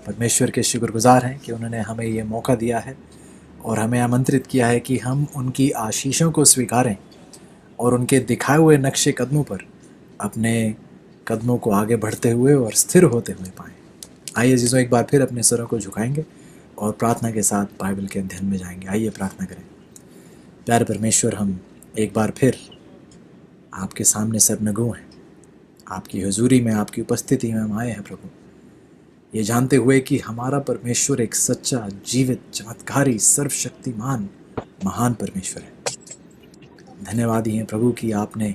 परमेश्वर के शुक्रगुजार हैं कि उन्होंने हमें ये मौका दिया है और हमें आमंत्रित किया है कि हम उनकी आशीषों को स्वीकारें और उनके दिखाए हुए नक्शे कदमों पर अपने कदमों को आगे बढ़ते हुए और स्थिर होते हुए पाएं। आइए अजीज़ों, एक बार फिर अपने सरों को झुकाएंगे और प्रार्थना के साथ बाइबल के अध्ययन में जाएंगे। आइए प्रार्थना करें। प्यारे परमेश्वर, हम एक बार फिर आपके सामने सरनगू हैं। आपकी हुजूरी में, आपकी उपस्थिति में हम आए हैं प्रभु, ये जानते हुए कि हमारा परमेश्वर एक सच्चा, जीवित, चमत्कारी, सर्वशक्तिमान, महान परमेश्वर है। धन्यवादी हैं प्रभु कि आपने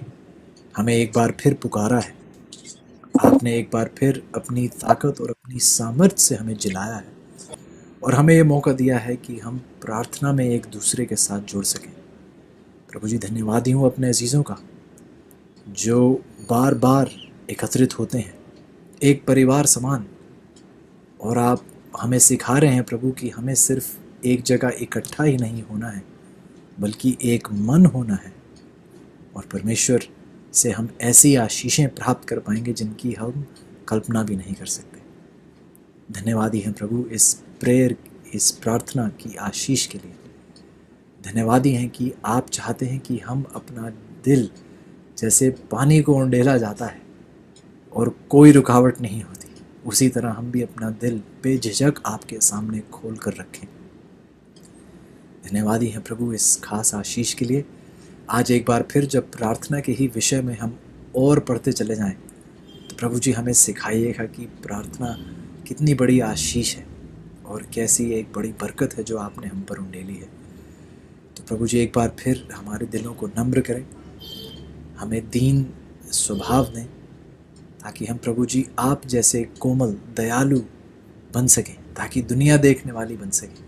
हमें एक बार फिर पुकारा है। आपने एक बार फिर अपनी ताकत और अपनी सामर्थ्य से हमें जिलाया है और हमें ये मौका दिया है कि हम प्रार्थना में एक दूसरे के साथ जुड़ सकें। प्रभु जी, धन्यवादी हूँ अपने अजीज़ों का जो बार बार एकत्रित होते हैं एक परिवार समान, और आप हमें सिखा रहे हैं प्रभु कि हमें सिर्फ एक जगह इकट्ठा ही नहीं होना है बल्कि एक मन होना है, और परमेश्वर से हम ऐसी आशीषें प्राप्त कर पाएंगे जिनकी हम कल्पना भी नहीं कर सकते। धन्यवादी हैं प्रभु इस प्रेयर, इस प्रार्थना की आशीष के लिए। धन्यवादी हैं कि आप चाहते हैं कि हम अपना दिल, जैसे पानी को उंडेला जाता है और कोई रुकावट नहीं होती, उसी तरह हम भी अपना दिल बेझिझक आपके सामने खोल कर रखें। धन्यवादी हैं प्रभु इस खास आशीष के लिए। आज एक बार फिर जब प्रार्थना के ही विषय में हम और पढ़ते चले जाएं, तो प्रभु जी हमें सिखाइएगा कि प्रार्थना कितनी बड़ी आशीष है और कैसी एक बड़ी बरकत है जो आपने हम पर उंडेली है। तो प्रभु जी एक बार फिर हमारे दिलों को नम्र करें, हमें दीन स्वभाव दें, ताकि हम प्रभु जी आप जैसे कोमल, दयालु बन सकें, ताकि दुनिया देखने वाली बन सके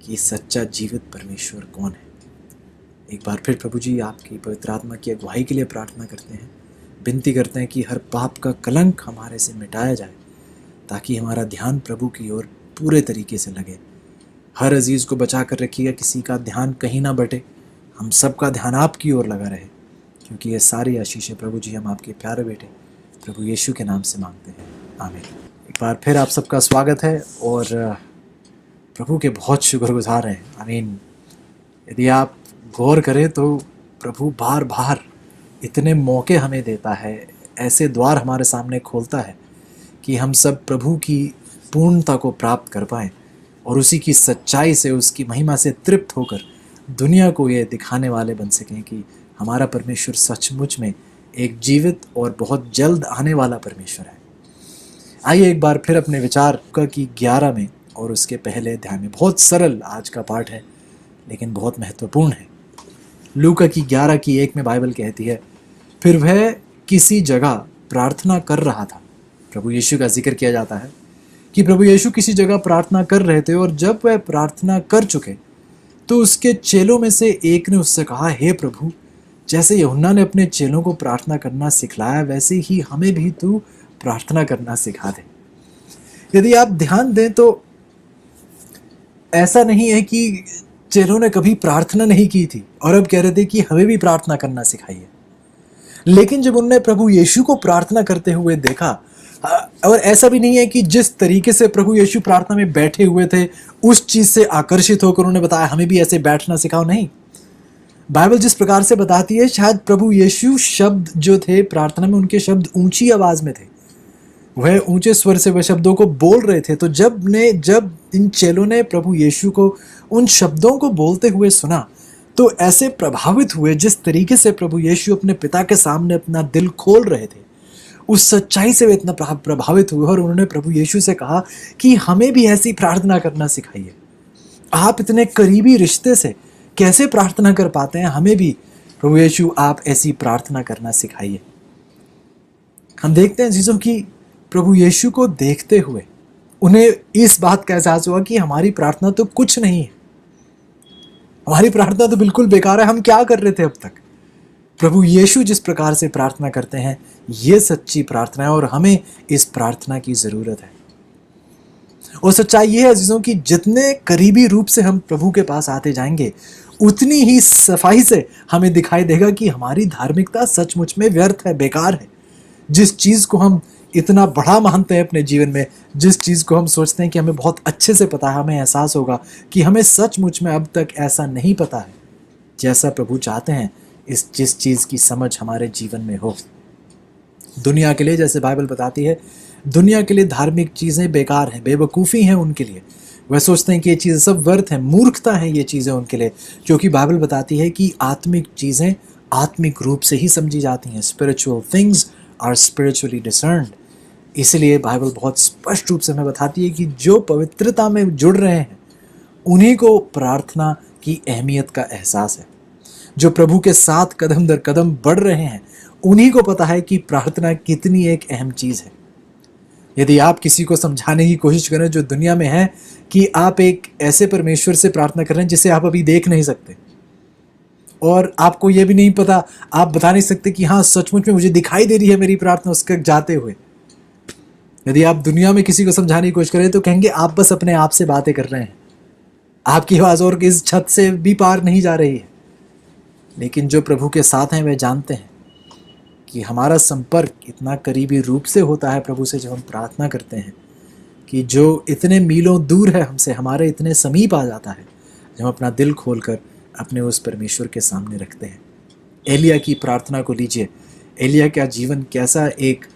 कि सच्चा जीवित परमेश्वर कौन है। एक बार फिर प्रभु जी आपकी पवित्र आत्मा की अगुवाई के लिए प्रार्थना करते हैं, विनती करते हैं कि हर पाप का कलंक हमारे से मिटाया जाए, ताकि हमारा ध्यान प्रभु की ओर पूरे तरीके से लगे। हर अजीज़ को बचा कर रखिएगा, किसी का ध्यान कहीं ना बटे, हम सबका ध्यान आपकी ओर लगा रहे, क्योंकि ये सारी आशीषें प्रभु जी हम आपके प्यारे बेटे प्रभु यीशु के नाम से मांगते हैं, आमीन। एक बार फिर आप सबका स्वागत है और प्रभु के बहुत शुक्रगुजार हैं, आमीन। यदि आप गौर करें तो प्रभु बार बार इतने मौके हमें देता है, ऐसे द्वार हमारे सामने खोलता है कि हम सब प्रभु की पूर्णता को प्राप्त कर पाएँ और उसी की सच्चाई से, उसकी महिमा से तृप्त होकर दुनिया को ये दिखाने वाले बन सकें कि हमारा परमेश्वर सचमुच में एक जीवित और बहुत जल्द आने वाला परमेश्वर है। आइए एक बार फिर अपने विचार लूका की 11 में और उसके पहले अध्याय में, बहुत सरल आज का पाठ है लेकिन बहुत महत्वपूर्ण है। लूका की 11 की 1 में बाइबल कहती है, फिर वह किसी जगह प्रार्थना कर रहा था। प्रभु यीशु का जिक्र किया जाता है कि प्रभु यीशु किसी जगह प्रार्थना कर रहे थे, और जब वह प्रार्थना कर चुके तो उसके चेलों में से एक ने उससे कहा, हे प्रभु, जैसे यूहन्ना ने अपने चेलों को प्रार्थना करना सिखलाया, वैसे ही हमें भी तू प्रार्थना करना सिखा दे। यदि आप ध्यान दें तो ऐसा नहीं है कि चेलों ने कभी प्रार्थना नहीं की थी और अब कह रहे थे कि हमें भी प्रार्थना करना सिखाइए। लेकिन जब उन्होंने प्रभु यीशु को प्रार्थना करते हुए देखा, और ऐसा भी नहीं है कि जिस तरीके से प्रभु यीशु प्रार्थना में बैठे हुए थे उस चीज से आकर्षित होकर उन्होंने बताया हमें भी ऐसे बैठना सिखाओ, नहीं। बाइबल जिस प्रकार से बताती है, शायद प्रभु यीशु शब्द जो थे प्रार्थना में, उनके शब्द ऊंची आवाज में थे, वह ऊंचे स्वर से वह शब्दों को बोल रहे थे। तो जब इन चेलों ने प्रभु यीशु को उन शब्दों को बोलते हुए सुना तो ऐसे प्रभावित हुए, जिस तरीके से प्रभु यीशु अपने पिता के सामने अपना दिल खोल रहे थे, उस सच्चाई से वे इतना प्रभावित हुए और उन्होंने प्रभु यीशु से कहा कि हमें भी ऐसी प्रार्थना करना सिखाइए। आप इतने करीबी रिश्ते से कैसे प्रार्थना कर पाते हैं, हमें भी प्रभु यीशु आप ऐसी प्रार्थना करना सिखाइए। हम देखते हैं चीज़ों की प्रभु यीशु को देखते हुए उन्हें इस बात का एहसास हुआ कि हमारी प्रार्थना तो कुछ नहीं है, हमारी प्रार्थना तो बिल्कुल बेकार है, हम क्या कर रहे थे अब तक। प्रभु यीशु जिस प्रकार से प्रार्थना करते हैं, ये सच्ची प्रार्थना है और हमें इस प्रार्थना की ज़रूरत है। और सच्चाई ये है अजीजों कि जितने करीबी रूप से हम प्रभु के पास आते जाएंगे, उतनी ही सफाई से हमें दिखाई देगा कि हमारी धार्मिकता सचमुच में व्यर्थ है, बेकार है। जिस चीज़ को हम इतना बड़ा मानते हैं अपने जीवन में, जिस चीज़ को हम सोचते हैं कि हमें बहुत अच्छे से पता है, हमें एहसास होगा कि हमें सचमुच में अब तक ऐसा नहीं पता है जैसा प्रभु चाहते हैं जिस चीज़ की समझ हमारे जीवन में हो। दुनिया के लिए, जैसे बाइबल बताती है, दुनिया के लिए धार्मिक चीज़ें बेकार हैं, बेवकूफ़ी हैं उनके लिए। वह सोचते हैं कि ये चीज़ें सब व्यर्थ हैं, मूर्खता है ये चीज़ें उनके लिए, क्योंकि बाइबल बताती है कि आत्मिक चीज़ें आत्मिक रूप से ही समझी जाती हैं। Spiritual things are spiritually discerned. इसलिए बाइबल बहुत स्पष्ट रूप से हमें बताती है कि जो पवित्रता में जुड़ रहे हैं उन्हीं को प्रार्थना की अहमियत का एहसास है। जो प्रभु के साथ कदम दर कदम बढ़ रहे हैं उन्हीं को पता है कि प्रार्थना कितनी एक अहम चीज़ है। यदि आप किसी को समझाने की कोशिश करें जो दुनिया में है कि आप एक ऐसे परमेश्वर से प्रार्थना कर रहे हैं जिसे आप अभी देख नहीं सकते, और आपको यह भी नहीं पता, आप बता नहीं सकते कि हाँ सचमुच में मुझे दिखाई दे रही है मेरी प्रार्थना उसके जाते हुए, यदि आप दुनिया में किसी को समझाने की कोशिश करें तो कहेंगे आप बस अपने आप से बातें कर रहे हैं, आपकी आवाज़ और इस छत से भी पार नहीं जा रही है। लेकिन जो प्रभु के साथ हैं वे जानते हैं कि हमारा संपर्क इतना करीबी रूप से होता है प्रभु से जब हम प्रार्थना करते हैं कि जो इतने मीलों दूर है हमसे हमारे इतने समीप आ जाता है जब हम अपना दिल खोलकर अपने उस परमेश्वर के सामने रखते हैं। एलिया की प्रार्थना को लीजिए। एलिया का जीवन कैसा एक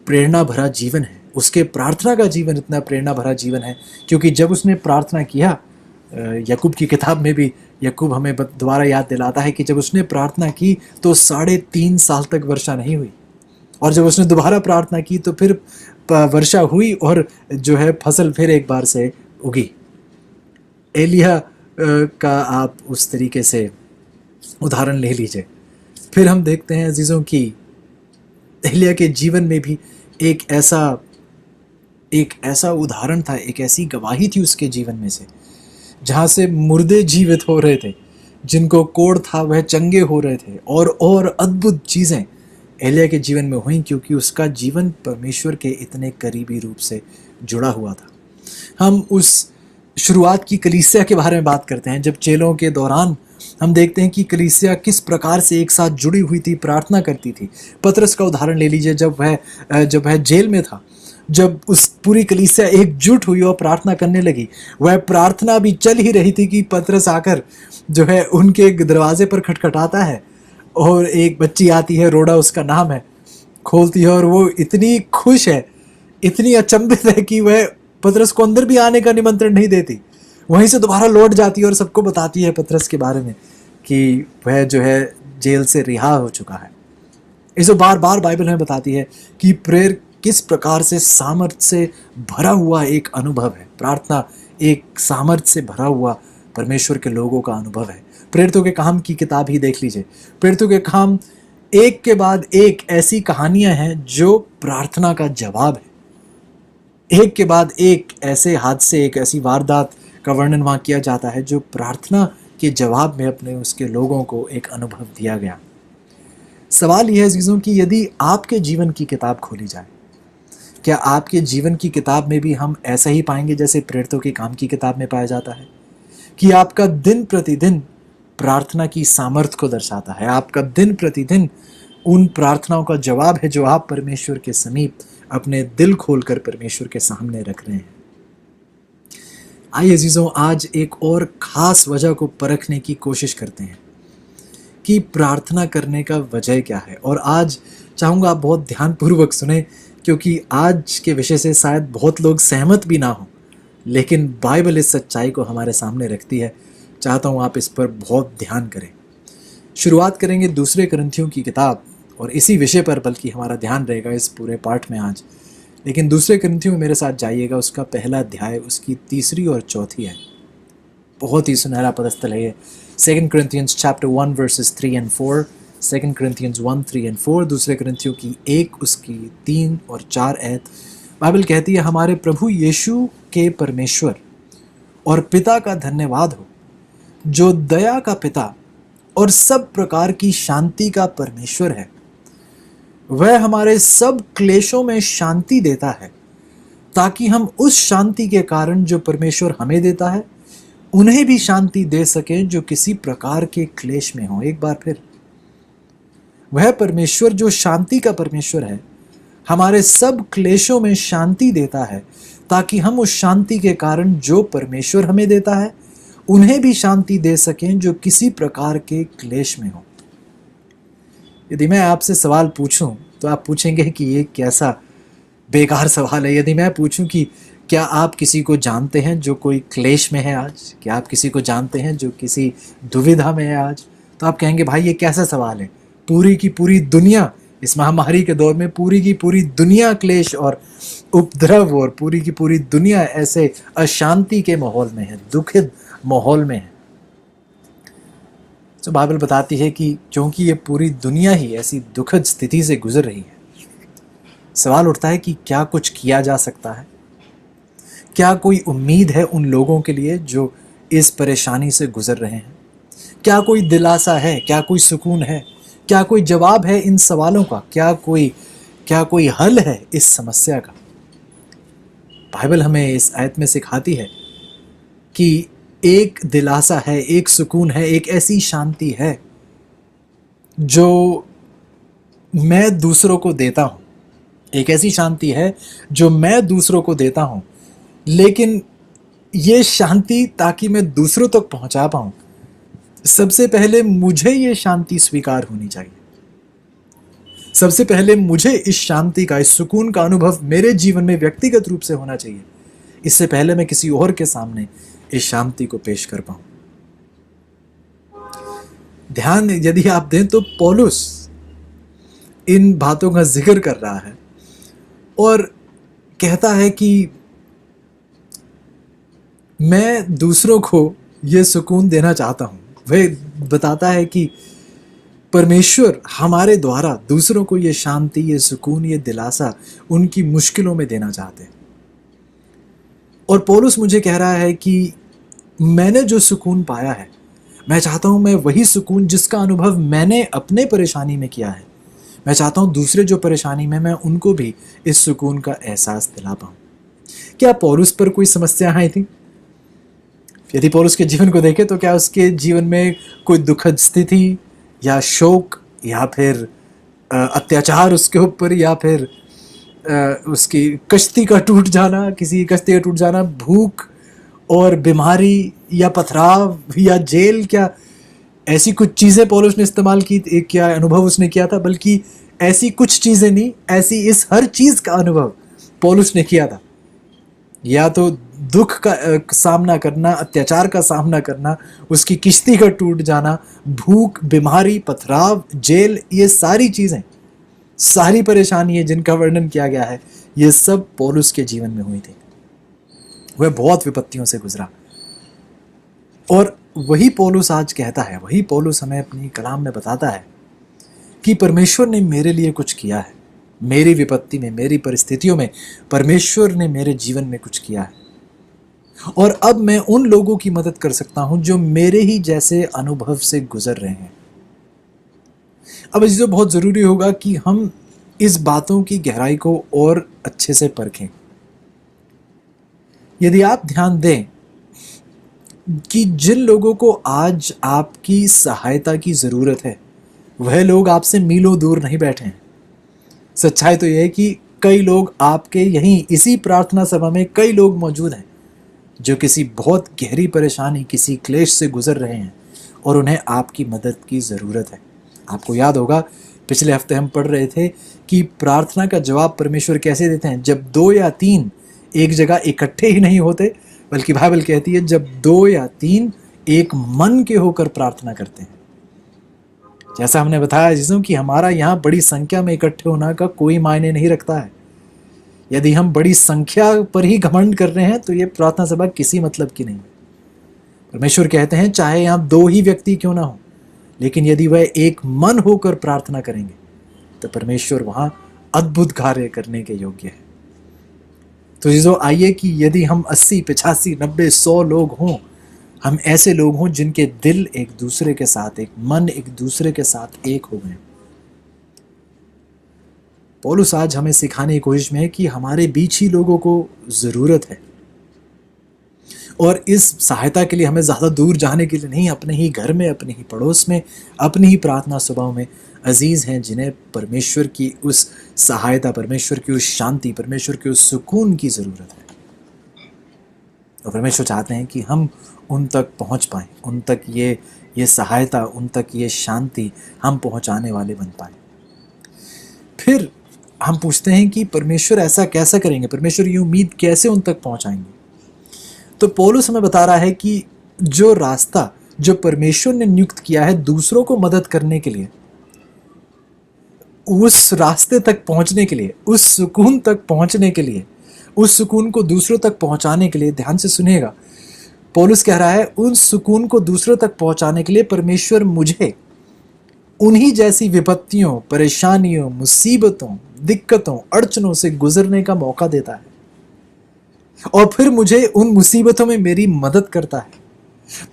प्रेरणा भरा जीवन है। उसके प्रार्थना का जीवन इतना प्रेरणा भरा जीवन है क्योंकि जब उसने प्रार्थना किया, याकूब की किताब में भी याकूब हमें दोबारा याद दिलाता है कि जब उसने प्रार्थना की तो 3.5 साल तक वर्षा नहीं हुई, और जब उसने दोबारा प्रार्थना की तो फिर वर्षा हुई और जो है फसल फिर एक बार से उगी। एलिया का आप उस तरीके से उदाहरण ले लीजिए। फिर हम देखते हैं अजीज़ों की एलिया के जीवन में भी एक ऐसा उदाहरण था, एक ऐसी गवाही थी उसके जीवन में से जहाँ से मुर्दे जीवित हो रहे थे, जिनको कोढ़ था वह चंगे हो रहे थे, और अद्भुत चीज़ें एलिया के जीवन में हुई क्योंकि उसका जीवन परमेश्वर के इतने करीबी रूप से जुड़ा हुआ था। हम उस शुरुआत की कलीसिया के बारे में बात करते हैं। जब चेलों के दौरान हम देखते हैं कि कलीसिया किस प्रकार से एक साथ जुड़ी हुई थी, प्रार्थना करती थी। पतरस का उदाहरण ले लीजिए। जब वह जेल में था, जब उस पूरी कलीसिया एकजुट हुई और प्रार्थना करने लगी, वह प्रार्थना भी चल ही रही थी कि पतरस आकर जो है उनके दरवाजे पर खटखटाता है और एक बच्ची आती है, रोड़ा उसका नाम है, खोलती है और वो इतनी खुश है, इतनी अचंभित है कि वह पतरस को अंदर भी आने का निमंत्रण नहीं देती। वहीं से दोबारा लौट जाती है और सबको बताती है पतरस के बारे में कि वह जो है जेल से रिहा हो चुका है। इसे बार बार बाइबल में बताती है कि प्रेयर किस प्रकार से सामर्थ्य से भरा हुआ एक अनुभव है। प्रार्थना एक सामर्थ्य से भरा हुआ परमेश्वर के लोगों का अनुभव है। प्रेरितों के काम की किताब ही देख लीजिए। प्रेरितों के काम एक के बाद एक ऐसी कहानियां हैं जो प्रार्थना का जवाब है। एक के बाद एक ऐसे हादसे, एक ऐसी वारदात का वर्णन वहाँ किया जाता है जो प्रार्थना के जवाब में अपने उसके लोगों को एक अनुभव दिया गया। सवाल यह है अजीज़ों कि यदि आपके जीवन की किताब खोली जाए, क्या आपके जीवन की किताब में भी हम ऐसा ही पाएंगे जैसे प्रेरितों के काम की किताब में पाया जाता है कि आपका दिन प्रतिदिन प्रार्थना की सामर्थ्य को दर्शाता है, आपका दिन प्रतिदिन उन प्रार्थनाओं का जवाब है जो आप परमेश्वर के समीप अपने दिल खोलकर परमेश्वर के सामने रख रहे हैं। आइए अजीज़ों, आज एक और ख़ास वजह को परखने की कोशिश करते हैं कि प्रार्थना करने का वजह क्या है। और आज चाहूँगा आप बहुत ध्यानपूर्वक सुने क्योंकि आज के विषय से शायद बहुत लोग सहमत भी ना हों, लेकिन बाइबल इस सच्चाई को हमारे सामने रखती है। चाहता हूँ आप इस पर बहुत ध्यान करें। शुरुआत करेंगे दूसरे कुरिन्थियों की किताब, और इसी विषय पर बल्कि हमारा ध्यान रहेगा इस पूरे पाठ में आज। लेकिन दूसरे कुरिन्थियों में मेरे साथ जाइएगा, उसका पहला अध्याय, उसकी 3 और 4 है। बहुत ही सुनहरा पदस्थल है ये। 2 Corinthians chapter 1 verses 3 and 4, 2 Corinthians 1, 3 and 4, दूसरे कुरिन्थियों की 1 उसकी 3 और 4 आयत। बाइबल कहती है, हमारे प्रभु यीशु के परमेश्वर और पिता का धन्यवाद हो, जो दया का पिता और सब प्रकार की शांति का परमेश्वर है। वह हमारे सब क्लेशों में शांति देता है ताकि हम उस शांति के कारण जो परमेश्वर हमें देता है उन्हें भी शांति दे सकें जो किसी प्रकार के क्लेश में हो। एक बार फिर, वह परमेश्वर जो शांति का परमेश्वर है हमारे सब क्लेशों में शांति देता है, ताकि हम उस शांति के कारण जो परमेश्वर हमें देता है उन्हें भी शांति दे सकें जो किसी प्रकार के क्लेश में हो। यदि मैं आपसे सवाल पूछूं तो आप पूछेंगे कि ये कैसा बेकार सवाल है। यदि मैं पूछूं कि क्या आप किसी को जानते हैं जो कोई क्लेश में है आज, क्या आप किसी को जानते हैं जो किसी दुविधा में है आज, तो आप कहेंगे भाई ये कैसा सवाल है। पूरी की पूरी दुनिया इस महामारी के दौर में पूरी की पूरी दुनिया क्लेश और उपद्रव और पूरी की पूरी दुनिया ऐसे अशांति के माहौल में है, दुखद माहौल में है। तो बाइबल बताती है कि क्योंकि ये पूरी दुनिया ही ऐसी दुखद स्थिति से गुजर रही है, सवाल उठता है कि क्या कुछ किया जा सकता है? क्या कोई उम्मीद है उन लोगों के लिए जो इस परेशानी से गुजर रहे हैं? क्या कोई दिलासा है? क्या कोई सुकून है? क्या कोई जवाब है इन सवालों का? क्या कोई हल है इस समस्या का? बाइबल हमें इस आयत में सिखाती है कि एक दिलासा है, एक सुकून है, एक ऐसी शांति है जो मैं दूसरों को देता हूं। एक ऐसी शांति है जो मैं दूसरों को देता हूं, लेकिन ये शांति ताकि मैं दूसरों तक पहुंचा पाऊं, सबसे पहले मुझे ये शांति स्वीकार होनी चाहिए। सबसे पहले मुझे इस शांति का, इस सुकून का अनुभव मेरे जीवन में व्यक्तिगत रूप से होना चाहिए, इससे पहले मैं किसी और के सामने इस शांति को पेश कर पाऊं। ध्यान यदि आप दें तो पौलुस इन बातों का जिक्र कर रहा है और कहता है कि मैं दूसरों को यह सुकून देना चाहता हूं। वह बताता है कि परमेश्वर हमारे द्वारा दूसरों को ये शांति, ये सुकून, ये दिलासा उनकी मुश्किलों में देना चाहते हैं। और पौलुस मुझे कह रहा है कि मैंने जो सुकून पाया है, मैं चाहता हूं मैं वही सुकून जिसका अनुभव मैंने अपने परेशानी में किया है, मैं चाहता हूं दूसरे जो परेशानी में, मैं उनको भी इस सुकून का एहसास दिला पाऊं। क्या पौलुस पर कोई समस्या आई थी? यदि पौलुस के जीवन को देखें तो क्या उसके जीवन में कोई दुखद स्थिति या शोक या फिर अत्याचार उसके ऊपर, या फिर उसकी कश्ती का टूट जाना, किसी कश्ती का टूट जाना, भूख और बीमारी या पथराव या जेल, क्या ऐसी कुछ चीज़ें पौलुस ने इस्तेमाल की, क्या अनुभव उसने किया था? बल्कि ऐसी कुछ चीज़ें नहीं, ऐसी इस हर चीज़ का अनुभव पौलुस ने किया था। या तो दुख का सामना करना, अत्याचार का सामना करना, उसकी किश्ती का टूट जाना, भूख, बीमारी, पथराव, जेल, ये सारी चीज़ें, सारी परेशानियां जिनका वर्णन किया गया है, ये सब पौलुस के जीवन में हुई थी। वह बहुत विपत्तियों से गुजरा। और वही पौलुस आज कहता है, वही पौलुस हमें अपनी कलाम में बताता है कि परमेश्वर ने मेरे लिए कुछ किया है। मेरी विपत्ति में, मेरी परिस्थितियों में परमेश्वर ने मेरे जीवन में कुछ किया है, और अब मैं उन लोगों की मदद कर सकता हूं जो मेरे ही जैसे अनुभव से गुजर रहे हैं। अब इससे बहुत ज़रूरी होगा कि हम इस बातों की गहराई को और अच्छे से परखें। यदि आप ध्यान दें कि जिन लोगों को आज आपकी सहायता की ज़रूरत है, वह लोग आपसे मीलों दूर नहीं बैठे हैं। सच्चाई तो यह है कि कई लोग आपके यहीं इसी प्रार्थना सभा में कई लोग मौजूद हैं जो किसी बहुत गहरी परेशानी, किसी क्लेश से गुजर रहे हैं और उन्हें आपकी मदद की ज़रूरत है। आपको याद होगा पिछले हफ्ते हम पढ़ रहे थे कि प्रार्थना का जवाब परमेश्वर कैसे देते हैं, जब 2 या 3 एक जगह इकट्ठे ही नहीं होते, बल्कि बाइबल कहती है जब 2 या 3 एक मन के होकर प्रार्थना करते हैं। जैसा हमने बताया चीज़ों कि हमारा यहाँ बड़ी संख्या में इकट्ठे होना का कोई मायने नहीं रखता है। यदि हम बड़ी संख्या पर ही घमंड कर रहे हैं तो ये प्रार्थना सभा किसी मतलब की नहीं है। परमेश्वर कहते हैं चाहे यहाँ 2 ही व्यक्ति क्यों ना हो, लेकिन यदि वह एक मन होकर प्रार्थना करेंगे तो परमेश्वर वहाँ अद्भुत कार्य करने के योग्य है। तो चीज़ों आइए कि यदि हम 80, 85, 90, 100 लोग हों, हम ऐसे लोग हों जिनके दिल एक दूसरे के साथ, एक मन एक दूसरे के साथ एक हो गए। पौलुस आज हमें सिखाने की कोशिश में है कि हमारे बीच ही लोगों को ज़रूरत है, और इस सहायता के लिए हमें ज़्यादा दूर जाने के लिए नहीं, अपने ही घर में, अपने ही पड़ोस में, अपनी ही प्रार्थना सभाओं में अजीज़ हैं जिन्हें परमेश्वर की उस सहायता, परमेश्वर की उस शांति, परमेश्वर के उस सुकून की ज़रूरत है। और परमेश्वर चाहते हैं कि हम उन तक पहुंच पाएं, उन तक ये सहायता, उन तक ये शांति हम पहुंचाने वाले बन पाएं। फिर हम पूछते हैं कि परमेश्वर ऐसा कैसा करेंगे, परमेश्वर ये उम्मीद कैसे उन तक पहुंचाएंगे। तो पौलुस हमें बता रहा है कि जो रास्ता जो परमेश्वर ने नियुक्त किया है दूसरों को मदद करने के लिए, उस रास्ते तक पहुंचने के लिए, उस सुकून तक पहुंचने के लिए, उस सुकून को दूसरों तक पहुंचाने के लिए, ध्यान से सुनिएगा, पौलुस कह रहा है उन सुकून को दूसरों तक पहुंचाने के लिए परमेश्वर मुझे उन्हीं जैसी विपत्तियों, परेशानियों, मुसीबतों, दिक्कतों, अड़चनों से गुजरने का मौका देता है और फिर मुझे उन मुसीबतों में मेरी मदद करता है,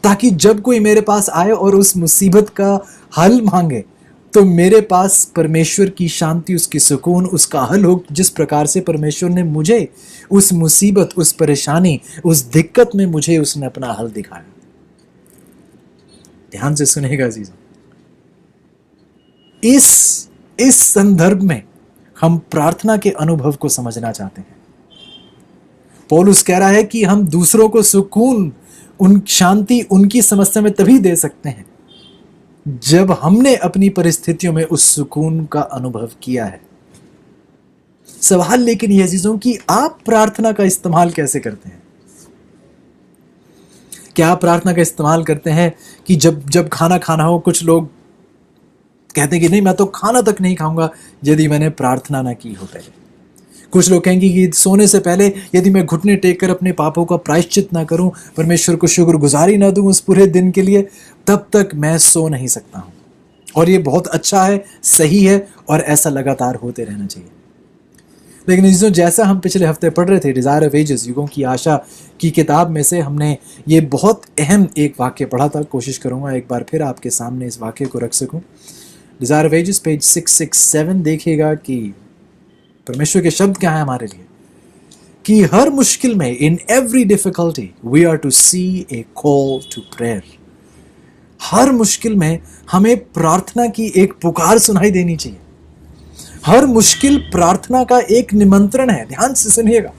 ताकि जब कोई मेरे पास आए और उस मुसीबत का हल मांगे तो मेरे पास परमेश्वर की शांति, उसकी सुकून, उसका हल हो, जिस प्रकार से परमेश्वर ने मुझे उस मुसीबत, उस परेशानी, उस दिक्कत में मुझे उसने अपना हल दिखाया। ध्यान से सुनेगा अजीजों, इस संदर्भ में हम प्रार्थना के अनुभव को समझना चाहते हैं। पौलुस कह रहा है कि हम दूसरों को सुकून, उन शांति, उनकी समस्या में तभी दे सकते हैं जब हमने अपनी परिस्थितियों में उस सुकून का अनुभव किया है। सवाल लेकिन यह अजीजों कि आप प्रार्थना का इस्तेमाल कैसे करते हैं? क्या आप प्रार्थना का इस्तेमाल करते हैं कि जब खाना खाना हो, कुछ लोग कहते हैं कि नहीं मैं तो खाना तक नहीं खाऊंगा यदि मैंने प्रार्थना ना की हो पहले। कुछ लोग कहेंगे कि सोने से पहले यदि मैं घुटने टेक कर अपने पापों का प्रायश्चित ना करूं, परमेश्वर को शुक्रगुजारी ना दूं उस पूरे दिन के लिए, तब तक मैं सो नहीं सकता हूं। और ये बहुत अच्छा है, सही है, और ऐसा लगातार होते रहना चाहिए। लेकिन जैसा हम पिछले हफ्ते पढ़ रहे थे डिज़ायर ऑफ एजेस, युगों की आशा की किताब में से हमने ये बहुत अहम एक वाक्य पढ़ा था। कोशिश करूंगा एक बार फिर आपके सामने इस वाक्य को रख सकूं। डिज़ायर ऑफ एजेस पेज 667 देखिएगा कि परमेश्वर के शब्द क्या है हमारे लिए, कि हर मुश्किल में, in every difficulty we are to see a call to prayer. हर मुश्किल में हमें प्रार्थना की एक पुकार सुनाई देनी चाहिए। हर मुश्किल प्रार्थना का एक निमंत्रण है। ध्यान से सुनिएगा,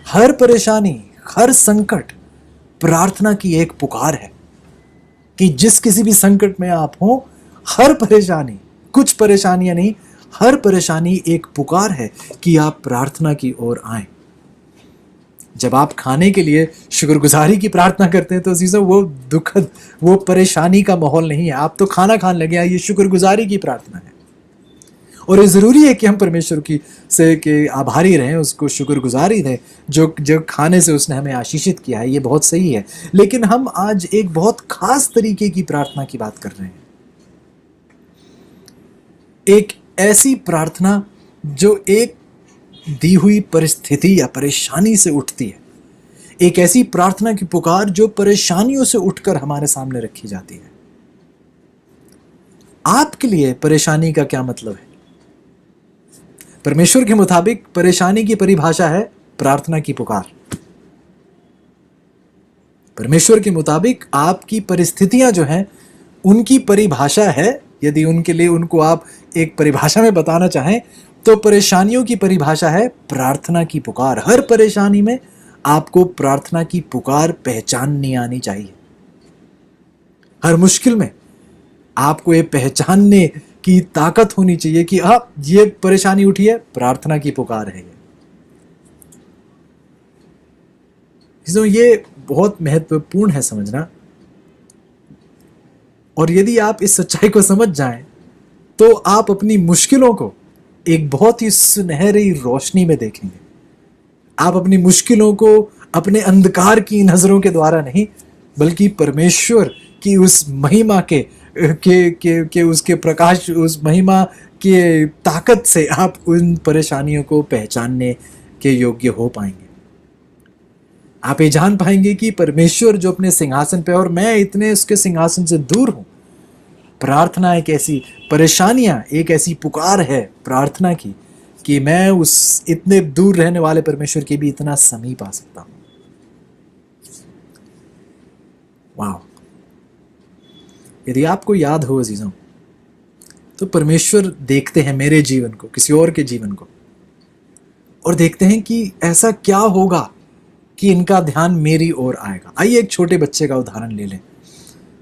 हर परेशानी, हर संकट प्रार्थना की एक पुकार है कि जिस किसी भी संकट में आप हो, हर परेशानी, कुछ परेशानियां नहीं, हर परेशानी एक पुकार है कि आप प्रार्थना की ओर आएं। जब आप खाने के लिए शुक्रगुजारी की प्रार्थना करते हैं तो अजीजों वो दुखद, वो परेशानी का माहौल नहीं है। आप तो खाना खाने लगे हैं, ये शुक्रगुजारी की प्रार्थना है। और ये ज़रूरी है कि हम परमेश्वर की से के आभारी रहें, उसको शुक्रगुजारी दें जो खाने से उसने हमें आशीषित किया है। ये बहुत सही है। लेकिन हम आज एक बहुत खास तरीके की प्रार्थना की बात कर रहे हैं। एक ऐसी प्रार्थना जो एक दी हुई परिस्थिति या परेशानी से उठती है। एक ऐसी प्रार्थना की पुकार जो परेशानियों से उठकर हमारे सामने रखी जाती है। आपके लिए परेशानी का क्या मतलब है? परमेश्वर के मुताबिक परेशानी की परिभाषा है प्रार्थना की पुकार। परमेश्वर के मुताबिक आपकी परिस्थितियां जो हैं उनकी परिभाषा है, यदि उनके लिए उनको आप एक परिभाषा में बताना चाहें तो परेशानियों की परिभाषा है प्रार्थना की पुकार। हर परेशानी में आपको प्रार्थना की पुकार पहचाननी आनी चाहिए। हर मुश्किल में आपको ये पहचानने की ताकत होनी चाहिए कि ये परेशानी उठी है, प्रार्थना की पुकार है। ये बहुत महत्वपूर्ण है समझना। और यदि आप इस सच्चाई को समझ जाएं तो आप अपनी मुश्किलों को एक बहुत ही सुनहरी रोशनी में देखेंगे। आप अपनी मुश्किलों को अपने अंधकार की नजरों के द्वारा नहीं, बल्कि परमेश्वर की उस महिमा के उसके प्रकाश, उस महिमा के ताकत से आप उन परेशानियों को पहचानने के योग्य हो पाएंगे। आप ये जान पाएंगे कि परमेश्वर जो अपने सिंहासन पे, और मैं इतने उसके सिंहासन से दूर हूं। प्रार्थना एक ऐसी, परेशानियां एक ऐसी पुकार है प्रार्थना की कि मैं उस इतने दूर रहने वाले परमेश्वर के भी इतना समीप आ सकता हूं। वाह! यदि आपको याद हो अजीजों, तो परमेश्वर देखते हैं मेरे जीवन को, किसी और के जीवन को, और देखते हैं कि ऐसा क्या होगा कि इनका ध्यान मेरी ओर आएगा। आइए एक छोटे बच्चे का उदाहरण ले लें।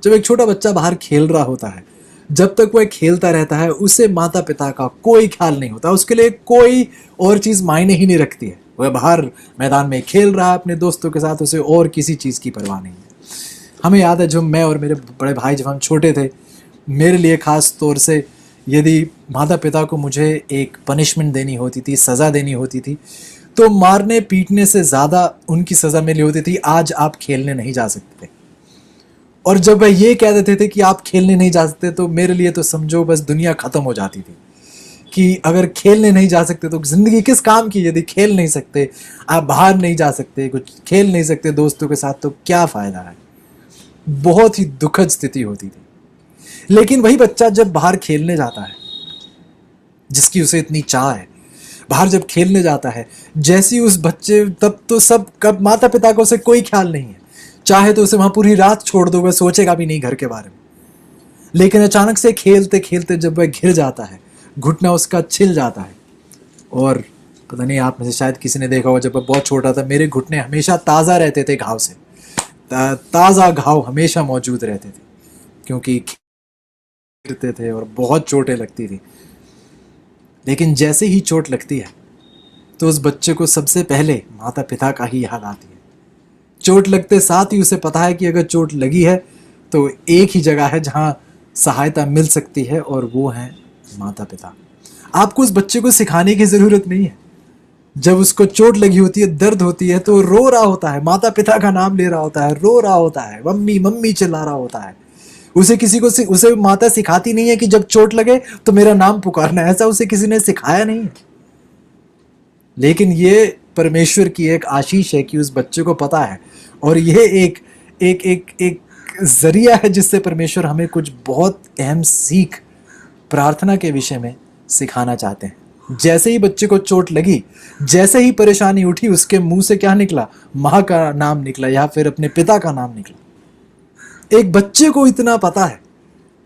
जब एक छोटा बच्चा बाहर खेल रहा होता है, जब तक वह खेलता रहता है, उसे माता पिता का कोई ख्याल नहीं होता, उसके लिए कोई और चीज़ मायने ही नहीं रखती है। वह बाहर मैदान में खेल रहा है अपने दोस्तों के साथ, उसे और किसी चीज़ की परवाह नहीं है। हमें याद है जब मैं और मेरे बड़े भाई जब हम छोटे थे, मेरे लिए ख़ास तौर से यदि माता पिता को मुझे एक पनिशमेंट देनी होती थी, सज़ा देनी होती थी, तो मारने पीटने से ज़्यादा उनकी सज़ा मिली होती थी, आज आप खेलने नहीं जा सकते। और जब वह ये कह देते थे कि आप खेलने नहीं जा सकते, तो मेरे लिए तो समझो बस दुनिया ख़त्म हो जाती थी कि अगर खेलने नहीं जा सकते तो ज़िंदगी किस काम की। यदि खेल नहीं सकते, आप बाहर नहीं जा सकते, कुछ खेल नहीं सकते दोस्तों के साथ, तो क्या फ़ायदा है। बहुत ही दुखद स्थिति होती थी। लेकिन वही बच्चा जब बाहर खेलने जाता है, जिसकी उसे इतनी चाह है, बाहर जब खेलने जाता है, जैसी उस बच्चे, तब तो सब कब माता पिता को उसे कोई ख्याल नहीं है, चाहे तो उसे वहां पूरी रात छोड़ दो, वह सोचेगा भी नहीं घर के बारे में। लेकिन अचानक से खेलते खेलते जब वह गिर जाता है, घुटना उसका छिल जाता है, और पता नहीं आप में से शायद किसी ने देखा होगा, जब वह बहुत छोटा था, मेरे घुटने हमेशा ताज़ा रहते थे घाव से, ताज़ा घाव हमेशा मौजूद रहते थे, क्योंकि गिरते थे और बहुत चोटें लगती थी। लेकिन जैसे ही चोट लगती है, तो उस बच्चे को सबसे पहले माता पिता का ही याद आती है। चोट लगते साथ ही उसे पता है कि अगर चोट लगी है तो एक ही जगह है जहां सहायता मिल सकती है, और वो है माता पिता। आपको उस बच्चे को सिखाने की ज़रूरत नहीं है। जब उसको चोट लगी होती है, दर्द होती है, तो रो रहा होता है, माता पिता का नाम ले रहा होता है, रो रहा होता है, मम्मी मम्मी चिल्ला रहा होता है। उसे किसी को उसे माता सिखाती नहीं है कि जब चोट लगे तो मेरा नाम पुकारना, ऐसा उसे किसी ने सिखाया नहीं है। लेकिन ये परमेश्वर की एक आशीष है कि उस बच्चे को पता है, और ये एक एक एक एक जरिया है जिससे परमेश्वर हमें कुछ बहुत अहम सीख प्रार्थना के विषय में सिखाना चाहते हैं। जैसे ही बच्चे को चोट लगी, जैसे ही परेशानी उठी, उसके मुंह से क्या निकला? माँ का नाम निकला, या फिर अपने पिता का नाम निकला। एक बच्चे को इतना पता है,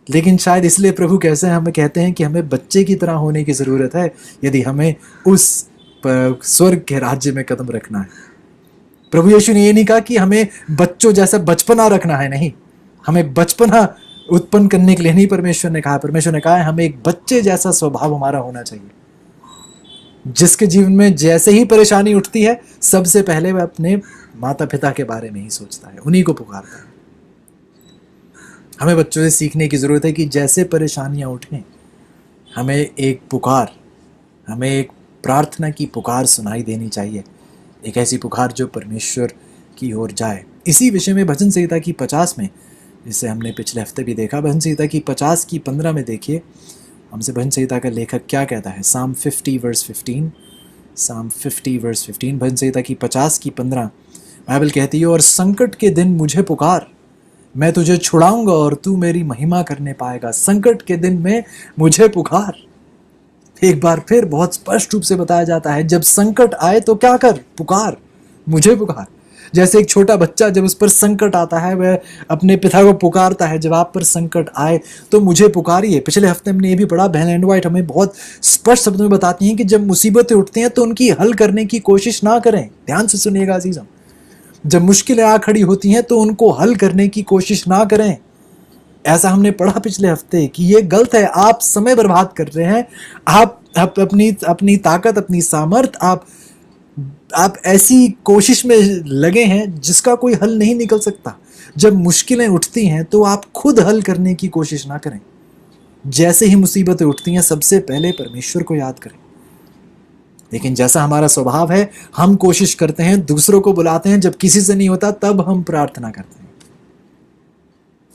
लेकिन शायद इसलिए प्रभु कैसे हमें कहते हैं कि हमें बच्चे की तरह होने की ज़रूरत है, यदि हमें उस स्वर्ग के राज्य में कदम रखना है। प्रभु यीशु ने ये नहीं कहा कि हमें बच्चों जैसा बचपना रखना है, नहीं, हमें बचपना उत्पन्न करने के लिए नहीं परमेश्वर ने कहा। परमेश्वर ने कहा है हमें एक बच्चे जैसा स्वभाव हमारा होना चाहिए, जिसके जीवन में जैसे ही परेशानी उठती है, सबसे पहले वह अपने माता पिता के बारे में ही सोचता है, उन्हीं को पुकारता है। हमें बच्चों से सीखने की ज़रूरत है कि जैसे परेशानियां उठें, हमें एक पुकार, हमें एक प्रार्थना की पुकार सुनाई देनी चाहिए, एक ऐसी पुकार जो परमेश्वर की ओर जाए। इसी विषय में भजन संहिता की 50 में, जिसे हमने पिछले हफ्ते भी देखा, भजन संहिता की 50 की 15 में देखिए हमसे भजन संहिता का लेखक क्या कहता है। साम 50 वर्स 15, साम 50 वर्स 15, भजन संहिता की 50 की 15, बाइबल कहती है, और संकट के दिन मुझे पुकार, मैं तुझे छुड़ाऊंगा और तू मेरी महिमा करने पाएगा। संकट के दिन में मुझे पुकार। एक बार फिर बहुत स्पष्ट रूप से बताया जाता है, जब संकट आए तो क्या कर? पुकार, मुझे पुकार। जैसे एक छोटा बच्चा जब उस पर संकट आता है, वह अपने पिता को पुकारता है, जब आप पर संकट आए तो मुझे पुकारिए। पिछले हफ्ते हमने ये भी पढ़ा, बहन एंड वाइट हमें बहुत स्पष्ट शब्दों में बताती हैं कि जब मुसीबतें उठती हैं तो उनकी हल करने की कोशिश ना करें। ध्यान से सुनिएगा अजीज़ों, जब मुश्किलें आ खड़ी होती हैं तो उनको हल करने की कोशिश ना करें। ऐसा हमने पढ़ा पिछले हफ्ते कि ये गलत है, आप समय बर्बाद कर रहे हैं, आप अपनी ताकत, अपनी सामर्थ, आप ऐसी कोशिश में लगे हैं जिसका कोई हल नहीं निकल सकता। जब मुश्किलें उठती हैं तो आप खुद हल करने की कोशिश ना करें। जैसे ही मुसीबतें उठती हैं, सबसे पहले परमेश्वर को याद करें। लेकिन जैसा हमारा स्वभाव है, हम कोशिश करते हैं, दूसरों को बुलाते हैं, जब किसी से नहीं होता तब हम प्रार्थना करते हैं।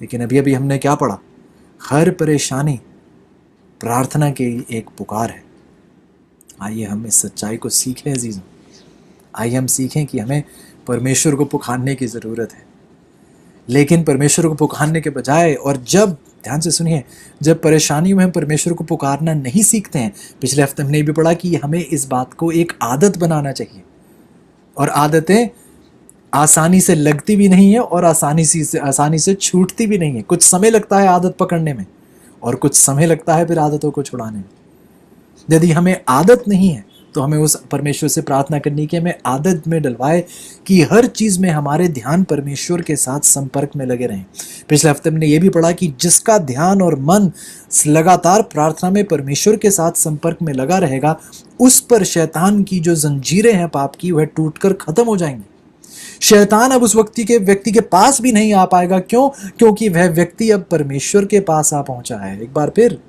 लेकिन अभी अभी हमने क्या पढ़ा? हर परेशानी प्रार्थना की एक पुकार है। आइए हम इस सच्चाई को सीखें अजीज़ों, आइए हम सीखें कि हमें परमेश्वर को पुकारने की ज़रूरत है। लेकिन परमेश्वर को पुकारने के बजाय, और जब, ध्यान से सुनिए, जब परेशानी में हम परमेश्वर को पुकारना नहीं सीखते हैं, पिछले हफ्ते हमने भी पढ़ा कि हमें इस बात को एक आदत बनाना चाहिए। और आदतें आसानी से लगती भी नहीं है और आसानी से छूटती भी नहीं है। कुछ समय लगता है आदत पकड़ने में और कुछ समय लगता है फिर आदतों को छुड़ाने में। यदि हमें आदत नहीं है तो हमें उस परमेश्वर से प्रार्थना करनी कि हमें आदत में डलवाए कि हर चीज में हमारे ध्यान परमेश्वर के साथ संपर्क में लगे रहें। पिछले हफ्ते हमने ये भी पढ़ा कि जिसका ध्यान और मन लगातार प्रार्थना में परमेश्वर के साथ संपर्क में लगा रहेगा, उस पर शैतान की जो जंजीरें हैं पाप की, वह टूटकर खत्म हो जाएंगी। शैतान अब उस व्यक्ति के पास भी नहीं आ पाएगा। क्यों? क्योंकि वह व्यक्ति अब परमेश्वर के पास आ पहुंचा है। एक बार फिर,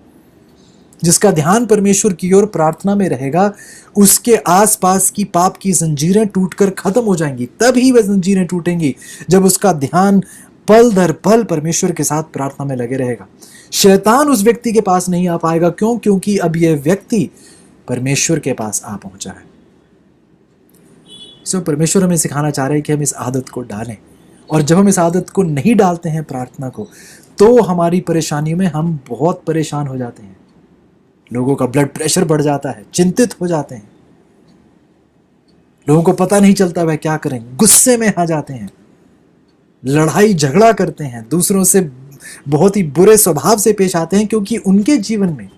जिसका ध्यान परमेश्वर की ओर प्रार्थना में रहेगा, उसके आसपास की पाप की जंजीरें टूटकर खत्म हो जाएंगी। तब ही वह जंजीरें टूटेंगी जब उसका ध्यान पल दर पल परमेश्वर के साथ प्रार्थना में लगे रहेगा। शैतान उस व्यक्ति के पास नहीं आ पाएगा। क्यों? क्योंकि अब यह व्यक्ति परमेश्वर के पास आ पहुंचा है। परमेश्वर हमें सिखाना चाह रहे हैं कि हम इस आदत को डालें, और जब हम इस आदत को नहीं डालते हैं प्रार्थना को, तो हमारी परेशानी में हम बहुत परेशान हो जाते हैं। लोगों का ब्लड प्रेशर बढ़ जाता है, चिंतित हो जाते हैं, लोगों को पता नहीं चलता वह क्या करें, गुस्से में आ जाते हैं, लड़ाई झगड़ा करते हैं, दूसरों से बहुत ही बुरे स्वभाव से पेश आते हैं, क्योंकि उनके जीवन में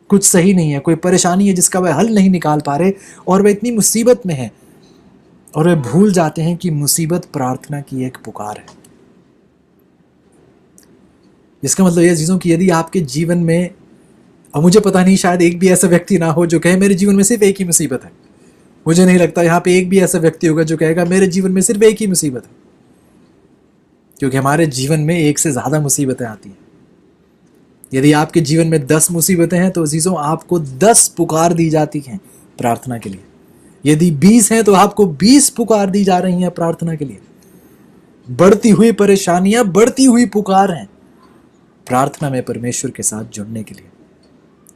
कुछ सही नहीं है, कोई परेशानी है जिसका वह हल नहीं निकाल पा रहे, और वह इतनी मुसीबत में है, और वे भूल जाते हैं कि मुसीबत प्रार्थना की एक पुकार है। इसका मतलब यह चीज़ों कि यदि आपके जीवन में, और मुझे पता नहीं, शायद एक भी ऐसा व्यक्ति ना हो जो कहे मेरे जीवन में सिर्फ एक ही मुसीबत है। मुझे नहीं लगता यहाँ पे एक भी ऐसा व्यक्ति होगा जो कहेगा मेरे जीवन में सिर्फ एक ही मुसीबत है, क्योंकि हमारे जीवन में एक से ज़्यादा मुसीबतें आती हैं। यदि आपके जीवन में 10 मुसीबतें हैं तो अजीज़ों, आपको 10 पुकार दी जाती हैं प्रार्थना के लिए। यदि 20 हैं तो आपको 20 पुकार दी जा रही हैं प्रार्थना के लिए। बढ़ती हुई परेशानियां, बढ़ती हुई पुकार हैं प्रार्थना में परमेश्वर के साथ जुड़ने के लिए।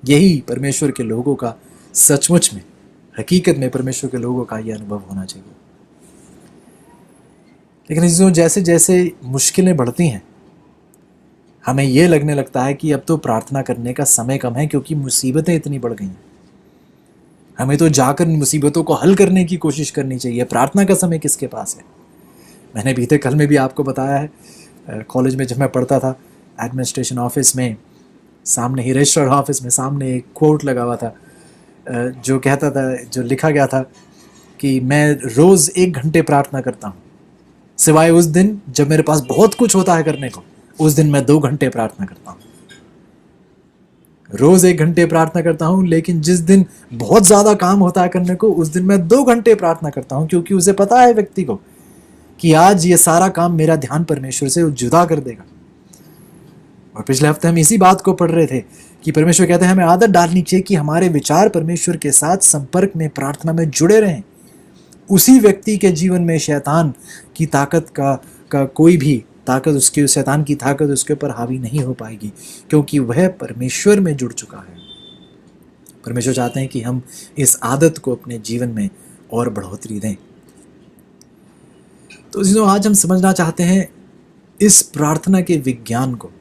यही परमेश्वर के लोगों का, सचमुच में, हकीकत में परमेश्वर के लोगों का यह अनुभव होना चाहिए। लेकिन जैसे जैसे मुश्किलें बढ़ती हैं, हमें यह लगने लगता है कि अब तो प्रार्थना करने का समय कम है, क्योंकि मुसीबतें इतनी बढ़ गई हैं। हमें तो जाकर मुसीबतों को हल करने की कोशिश करनी चाहिए। प्रार्थना का समय किसके पास है? मैंने बीते कल में भी आपको बताया है, कॉलेज में जब मैं पढ़ता था, एडमिनिस्ट्रेशन ऑफिस में सामने ही, रजिस्ट्रार ऑफिस में सामने एक कोट लगा हुआ था, जो कहता था, जो लिखा गया था कि मैं रोज़ 1 घंटे प्रार्थना करता हूँ, सिवाय उस दिन जब मेरे पास बहुत कुछ होता है करने को, उस दिन मैं 2 घंटे प्रार्थना करता हूँ। रोज़ 1 घंटे प्रार्थना करता हूँ, लेकिन जिस दिन बहुत ज़्यादा काम होता है करने को, उस दिन मैं 2 घंटे प्रार्थना करता हूँ, क्योंकि उसे पता है व्यक्ति को कि आज ये सारा काम मेरा ध्यान परमेश्वर से जुदा कर देगा। और पिछले हफ्ते हम इसी बात को पढ़ रहे थे कि परमेश्वर कहते हैं हमें आदत डालनी चाहिए कि हमारे विचार परमेश्वर के साथ संपर्क में, प्रार्थना में जुड़े रहें। उसी व्यक्ति के जीवन में शैतान की ताकत का कोई भी ताकत, उसके शैतान की ताकत उसके ऊपर हावी नहीं हो पाएगी, क्योंकि वह परमेश्वर में जुड़ चुका है। परमेश्वर चाहते हैं कि हम इस आदत को अपने जीवन में और बढ़ोतरी दें। तो आज हम समझना चाहते हैं इस प्रार्थना के विज्ञान को,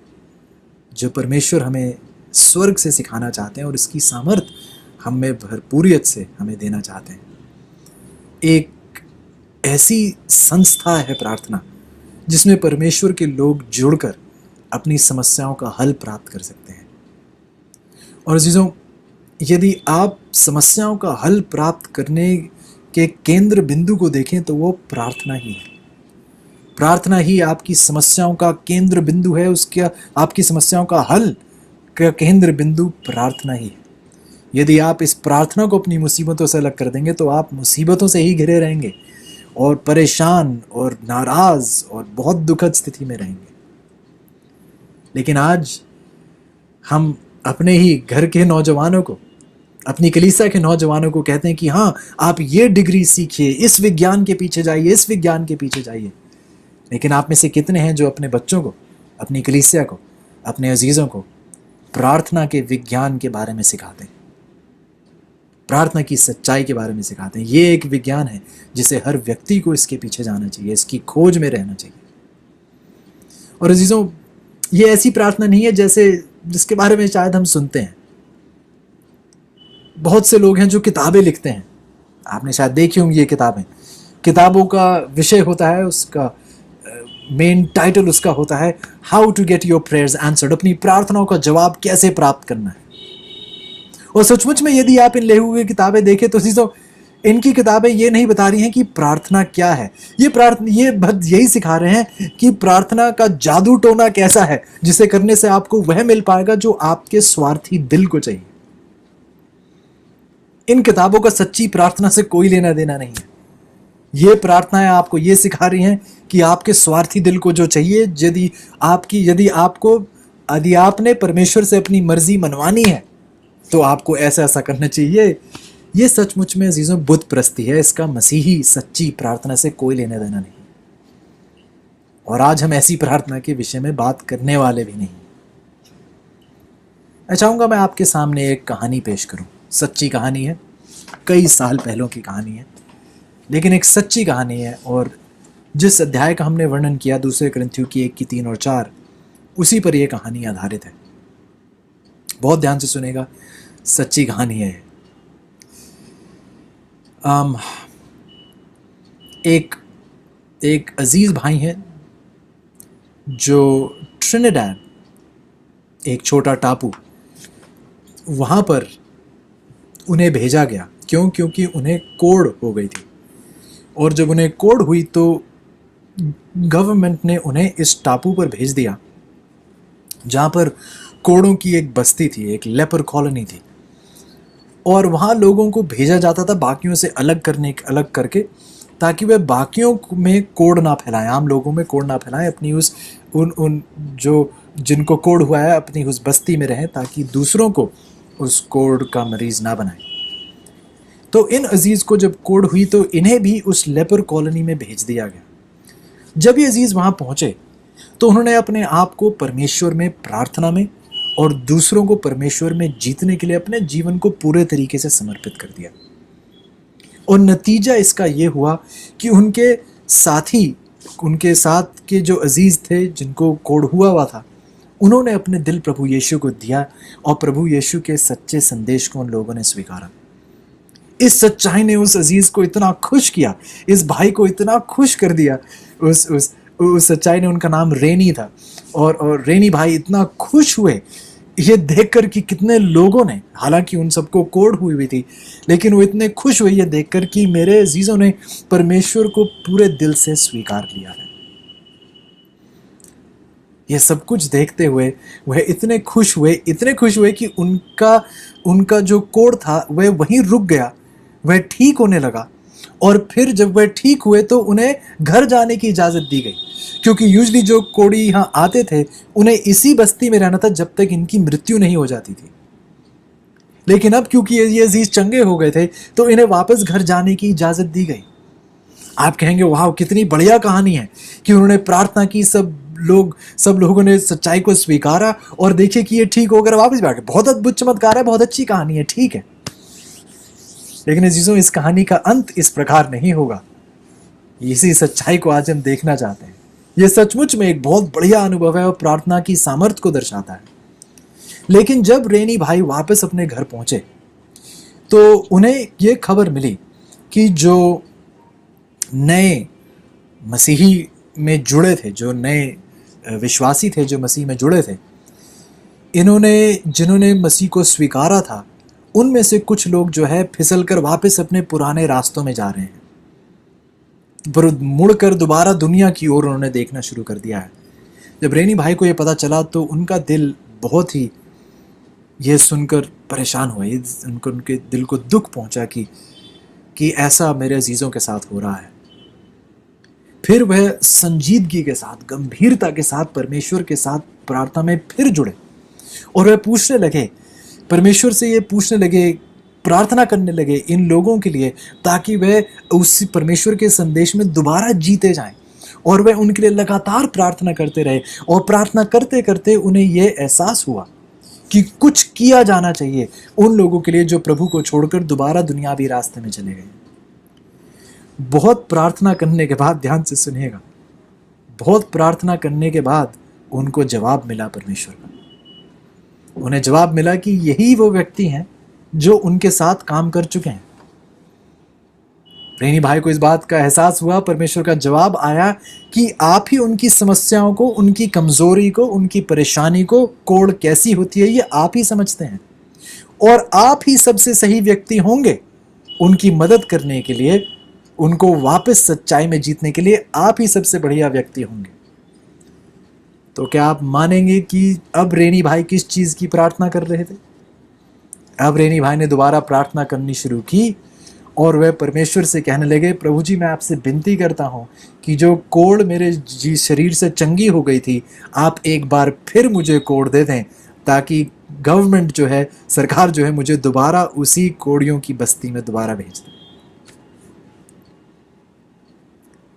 जो परमेश्वर हमें स्वर्ग से सिखाना चाहते हैं, और इसकी सामर्थ्य हमें भरपूरियत से हमें देना चाहते हैं। एक ऐसी संस्था है प्रार्थना, जिसमें परमेश्वर के लोग जुड़कर अपनी समस्याओं का हल प्राप्त कर सकते हैं। और अजीजों, यदि आप समस्याओं का हल प्राप्त करने के केंद्र बिंदु को देखें तो वो प्रार्थना ही है। प्रार्थना ही आपकी समस्याओं का केंद्र बिंदु है। उसके आपकी समस्याओं का हल का केंद्र बिंदु प्रार्थना ही है। यदि आप इस प्रार्थना को अपनी मुसीबतों से अलग कर देंगे तो आप मुसीबतों से ही घिरे रहेंगे और परेशान और नाराज और बहुत दुखद स्थिति में रहेंगे। लेकिन आज हम अपने ही घर के नौजवानों को, अपनी कलीसिया के नौजवानों को कहते हैं कि हाँ, आप ये डिग्री सीखिए, इस विज्ञान के पीछे जाइए, इस विज्ञान के पीछे जाइए। लेकिन आप में से कितने हैं जो अपने बच्चों को, अपनी कलीसिया को, अपने अजीज़ों को प्रार्थना के विज्ञान के बारे में सिखाते हैं, प्रार्थना की सच्चाई के बारे में सिखाते हैं? ये एक विज्ञान है जिसे हर व्यक्ति को इसके पीछे जाना चाहिए, इसकी खोज में रहना चाहिए। और अजीज़ों, ये ऐसी प्रार्थना नहीं है जिसके बारे में शायद हम सुनते हैं। बहुत से लोग हैं जो किताबें लिखते हैं, आपने शायद देखी होंगी ये किताबें, किताबों का विषय होता है, उसका मेन टाइटल उसका होता है how to get your prayers answered, अपनी प्रार्थनाओं का जवाब कैसे प्राप्त करना है। और सचमुच में यदि आप इन लिखी हुई किताबें देखें तो चीज़ों इनकी किताबें ये नहीं बता रही हैं कि प्रार्थना क्या है, ये बस यही सिखा रहे हैं कि प्रार्थना का जादू टोना कैसा है जिसे करने से आपको वह मिल पाएगा जो आपके स्वार्थी दिल को चाहिए। इन किताबों का सच्ची प्रार्थना से कोई लेना देना नहीं है। ये प्रार्थनाएं आपको ये सिखा रही हैं कि आपके स्वार्थी दिल को जो चाहिए, यदि आपने परमेश्वर से अपनी मर्जी मनवानी है तो आपको ऐसा ऐसा करना चाहिए। ये सचमुच में अजीजों बुत परस्ती है, इसका मसीही सच्ची प्रार्थना से कोई लेना देना नहीं। और आज हम ऐसी प्रार्थना के विषय में बात करने वाले भी नहीं। मैं चाहूँगा मैं आपके सामने एक कहानी पेश करूँ। सच्ची कहानी है, कई साल पहलों की कहानी है, लेकिन एक सच्ची कहानी है। और जिस अध्याय का हमने वर्णन किया 2 कुरिन्थियों की 1-3 और 4, उसी पर यह कहानी आधारित है। बहुत ध्यान से सुनेगा, सच्ची कहानी है। एक अजीज भाई हैं जो ट्रिनिडाड, एक छोटा टापू, वहाँ पर उन्हें भेजा गया। क्यों? क्योंकि उन्हें कोढ़ हो गई थी। और जब उन्हें कोढ़ हुई तो गवर्नमेंट ने उन्हें इस टापू पर भेज दिया जहाँ पर कोढ़ों की एक बस्ती थी, एक लेपर कॉलोनी थी। और वहाँ लोगों को भेजा जाता था बाकियों से अलग करके, ताकि वे बाकियों में कोढ़ ना फैलाएं, आम लोगों में कोढ़ ना फैलाएं, अपनी जिनको कोढ़ हुआ है अपनी उस बस्ती में रहें, ताकि दूसरों को उस कोढ़ का मरीज ना बनाए। तो इन अजीज़ को जब कोढ़ हुई तो इन्हें भी उस लेपर कॉलोनी में भेज दिया गया। जब ये अजीज़ वहाँ पहुँचे तो उन्होंने अपने आप को परमेश्वर में प्रार्थना में और दूसरों को परमेश्वर में जीतने के लिए अपने जीवन को पूरे तरीके से समर्पित कर दिया। और नतीजा इसका ये हुआ कि उनके साथ के जो अजीज़ थे जिनको कोढ़ हुआ था, उन्होंने अपने दिल प्रभु यीशु को दिया और प्रभु यीशु के सच्चे संदेश को उन लोगों ने स्वीकारा। इस सच्चाई ने उस अजीज़ को इतना खुश किया, इस भाई को इतना खुश कर दिया। उस सच्चाई ने, उनका नाम रेनी था, और रेनी भाई इतना खुश हुए ये देखकर कि कितने लोगों ने, हालांकि उन सबको कोढ़ हुई थी, लेकिन वो इतने खुश हुए ये देखकर कि मेरे अजीज़ों ने परमेश्वर को पूरे दिल से स्वीकार लिया है। ये सब कुछ देखते हुए वह इतने खुश हुए कि उनका जो कोढ़ था वह वहीं रुक गया, वह ठीक होने लगा। और फिर जब वह ठीक हुए तो उन्हें घर जाने की इजाज़त दी गई, क्योंकि यूजली जो कोढ़ी यहाँ आते थे उन्हें इसी बस्ती में रहना था जब तक इनकी मृत्यु नहीं हो जाती थी। लेकिन अब क्योंकि ये अजीज चंगे हो गए थे तो इन्हें वापस घर जाने की इजाज़त दी गई। आप कहेंगे वाह कितनी बढ़िया कहानी है कि उन्होंने प्रार्थना की, सब लोगों ने सच्चाई को स्वीकारा और देखिए कि ये ठीक होकर वापस बैठ गए। बहुत अद्भुत चमत्कार है, बहुत अच्छी कहानी है, ठीक है। लेकिन अजीजों, इस कहानी का अंत इस प्रकार नहीं होगा। इसी सच्चाई को आज हम देखना चाहते हैं। यह सचमुच में एक बहुत बढ़िया अनुभव है और प्रार्थना की सामर्थ्य को दर्शाता है। लेकिन जब रेनी भाई वापस अपने घर पहुंचे तो उन्हें यह खबर मिली कि जो नए मसीही में जुड़े थे, जो नए विश्वासी थे, जो मसीह में जुड़े थे, जिन्होंने मसीह को स्वीकारा था, उनमें से कुछ लोग जो है फिसल कर वापस अपने पुराने रास्तों में जा रहे हैं, मुड़कर दोबारा दुनिया की ओर उन्होंने देखना शुरू कर दिया है। जब रेनी भाई को यह पता चला तो उनका दिल बहुत ही यह सुनकर परेशान हुआ। उनके दिल को दुख पहुंचा कि ऐसा मेरे अजीज़ों के साथ हो रहा है। फिर वह संजीदगी के साथ, गंभीरता के साथ परमेश्वर के साथ प्रार्थना में फिर जुड़े और वह पूछने लगे, परमेश्वर से ये पूछने लगे, प्रार्थना करने लगे इन लोगों के लिए, ताकि वह उस परमेश्वर के संदेश में दोबारा जीते जाएं। और वह उनके लिए लगातार प्रार्थना करते रहे और प्रार्थना करते करते उन्हें यह एहसास हुआ कि कुछ किया जाना चाहिए उन लोगों के लिए जो प्रभु को छोड़कर दोबारा दुनियावी रास्ते में चले गए। बहुत प्रार्थना करने के बाद, ध्यान से सुनिएगा, बहुत प्रार्थना करने के बाद उनको जवाब मिला परमेश्वर का। उन्हें जवाब मिला कि यही वो व्यक्ति हैं जो उनके साथ काम कर चुके हैं। रेनी भाई को इस बात का एहसास हुआ, परमेश्वर का जवाब आया कि आप ही उनकी समस्याओं को, उनकी कमजोरी को, उनकी परेशानी को, कोड़ कैसी होती है ये आप ही समझते हैं, और आप ही सबसे सही व्यक्ति होंगे उनकी मदद करने के लिए, उनको वापस सच्चाई में जीतने के लिए आप ही सबसे बढ़िया व्यक्ति होंगे। तो क्या आप मानेंगे कि अब रेनी भाई किस चीज की प्रार्थना कर रहे थे? अब रेनी भाई ने दोबारा प्रार्थना करनी शुरू की और वह परमेश्वर से कहने लगे, प्रभु जी मैं आपसे विनती करता हूं कि जो कोड़ मेरे शरीर से चंगी हो गई थी, आप एक बार फिर मुझे कोड़ दे दें, ताकि गवर्नमेंट जो है, सरकार जो है, मुझे दोबारा उसी कोड़ियों की बस्ती में दोबारा भेज दे।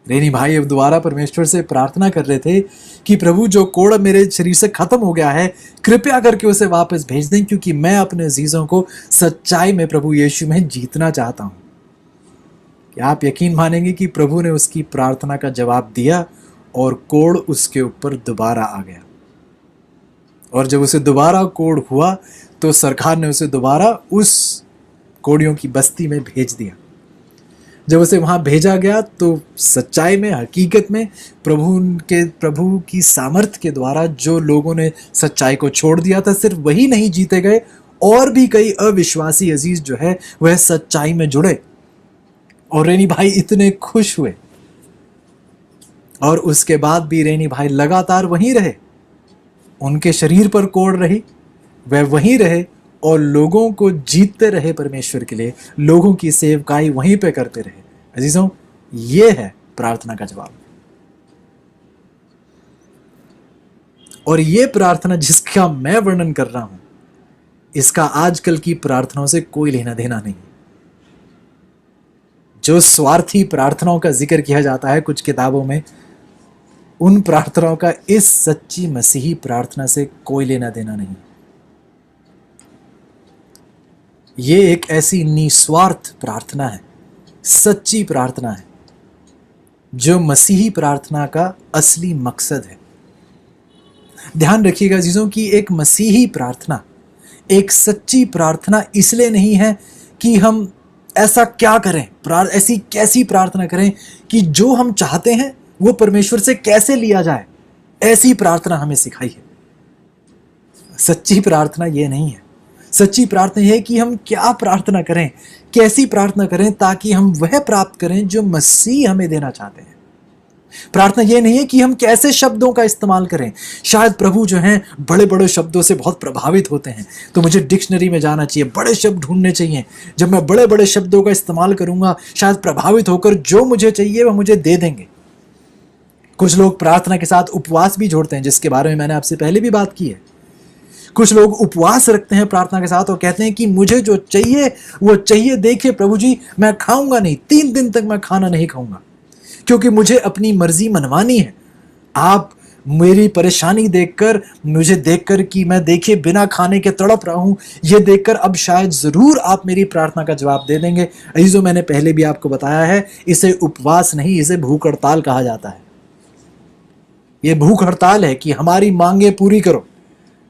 रेनी भाई अब दोबारा परमेश्वर से प्रार्थना कर रहे थे कि प्रभु जो कोड़ मेरे शरीर से खत्म हो गया है, कृपया करके उसे वापस भेज दें, क्योंकि मैं अपने अजीजों को सच्चाई में प्रभु यीशु में जीतना चाहता हूं। क्या आप यकीन मानेंगे कि प्रभु ने उसकी प्रार्थना का जवाब दिया और कोड़ उसके ऊपर दोबारा आ गया। और जब उसे दोबारा कोड़ हुआ तो सरकार ने उसे दोबारा उस कोड़ियों की बस्ती में भेज दिया। जब उसे वहां भेजा गया तो सच्चाई में, हकीकत में प्रभु की सामर्थ के द्वारा जो लोगों ने सच्चाई को छोड़ दिया था, सिर्फ वही नहीं जीते गए, और भी कई अविश्वासी अजीज जो है वह सच्चाई में जुड़े। और रेनी भाई इतने खुश हुए, और उसके बाद भी रेनी भाई लगातार वहीं रहे, उनके शरीर पर कोड़ रही, वह वहीं रहे और लोगों को जीतते रहे परमेश्वर के लिए, लोगों की सेवकाई वहीं पे करते रहे। अजीजों, ये है प्रार्थना का जवाब। और ये प्रार्थना जिसका मैं वर्णन कर रहा हूं, इसका आजकल की प्रार्थनाओं से कोई लेना देना नहीं। जो स्वार्थी प्रार्थनाओं का जिक्र किया जाता है कुछ किताबों में, उन प्रार्थनाओं का इस सच्ची मसीही प्रार्थना से कोई लेना देना नहीं। ये एक ऐसी निस्वार्थ प्रार्थना है, सच्ची प्रार्थना है, जो मसीही प्रार्थना का असली मकसद है। ध्यान रखिएगा अजीजों कि एक मसीही प्रार्थना, एक सच्ची प्रार्थना इसलिए नहीं है कि हम ऐसा क्या करें, ऐसी कैसी प्रार्थना करें कि जो हम चाहते हैं वो परमेश्वर से कैसे लिया जाए, ऐसी प्रार्थना हमें सिखाई है। सच्ची प्रार्थना ये नहीं है। सच्ची प्रार्थना यह है कि हम क्या प्रार्थना करें, कैसी प्रार्थना करें, ताकि हम वह प्राप्त करें जो मसीह हमें देना चाहते हैं। प्रार्थना यह नहीं है कि हम कैसे शब्दों का इस्तेमाल करें। शायद प्रभु जो हैं बड़े बड़े शब्दों से बहुत प्रभावित होते हैं, तो मुझे डिक्शनरी में जाना चाहिए, बड़े शब्द ढूंढने चाहिए। जब मैं बड़े बड़े शब्दों का इस्तेमाल करूंगा, शायद प्रभावित होकर जो मुझे चाहिए वह मुझे दे देंगे। कुछ लोग प्रार्थना के साथ उपवास भी जोड़ते हैं, जिसके बारे में मैंने आपसे पहले भी बात की है। कुछ लोग उपवास रखते हैं प्रार्थना के साथ और कहते हैं कि मुझे जो चाहिए वो चाहिए, देखिए प्रभु जी मैं खाऊंगा नहीं, 3 दिन तक मैं खाना नहीं खाऊंगा, क्योंकि मुझे अपनी मर्जी मनवानी है। आप मेरी परेशानी देखकर, मुझे देखकर कि मैं देखिए बिना खाने के तड़प रहा हूं, ये देखकर अब शायद जरूर आप मेरी प्रार्थना का जवाब दे देंगे। अजीजों, मैंने पहले भी आपको बताया है, इसे उपवास नहीं, इसे भूख हड़ताल कहा जाता है। ये भूख हड़ताल है कि हमारी मांगे पूरी करो।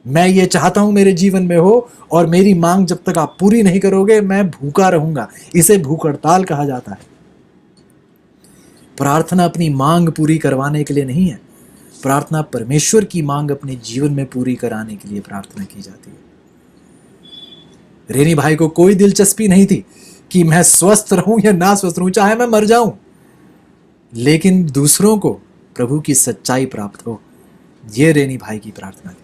मैं ये चाहता हूं मेरे जीवन में हो, और मेरी मांग जब तक आप पूरी नहीं करोगे मैं भूखा रहूंगा। इसे भूख हड़ताल कहा जाता है। प्रार्थना अपनी मांग पूरी करवाने के लिए नहीं है, प्रार्थना परमेश्वर की मांग अपने जीवन में पूरी कराने के लिए प्रार्थना की जाती है। रेनी भाई को कोई दिलचस्पी नहीं थी कि मैं स्वस्थ रहूं या ना स्वस्थ रहूं, चाहे मैं मर जाऊं, लेकिन दूसरों को प्रभु की सच्चाई प्राप्त हो, यह रेनी भाई की प्रार्थना थी।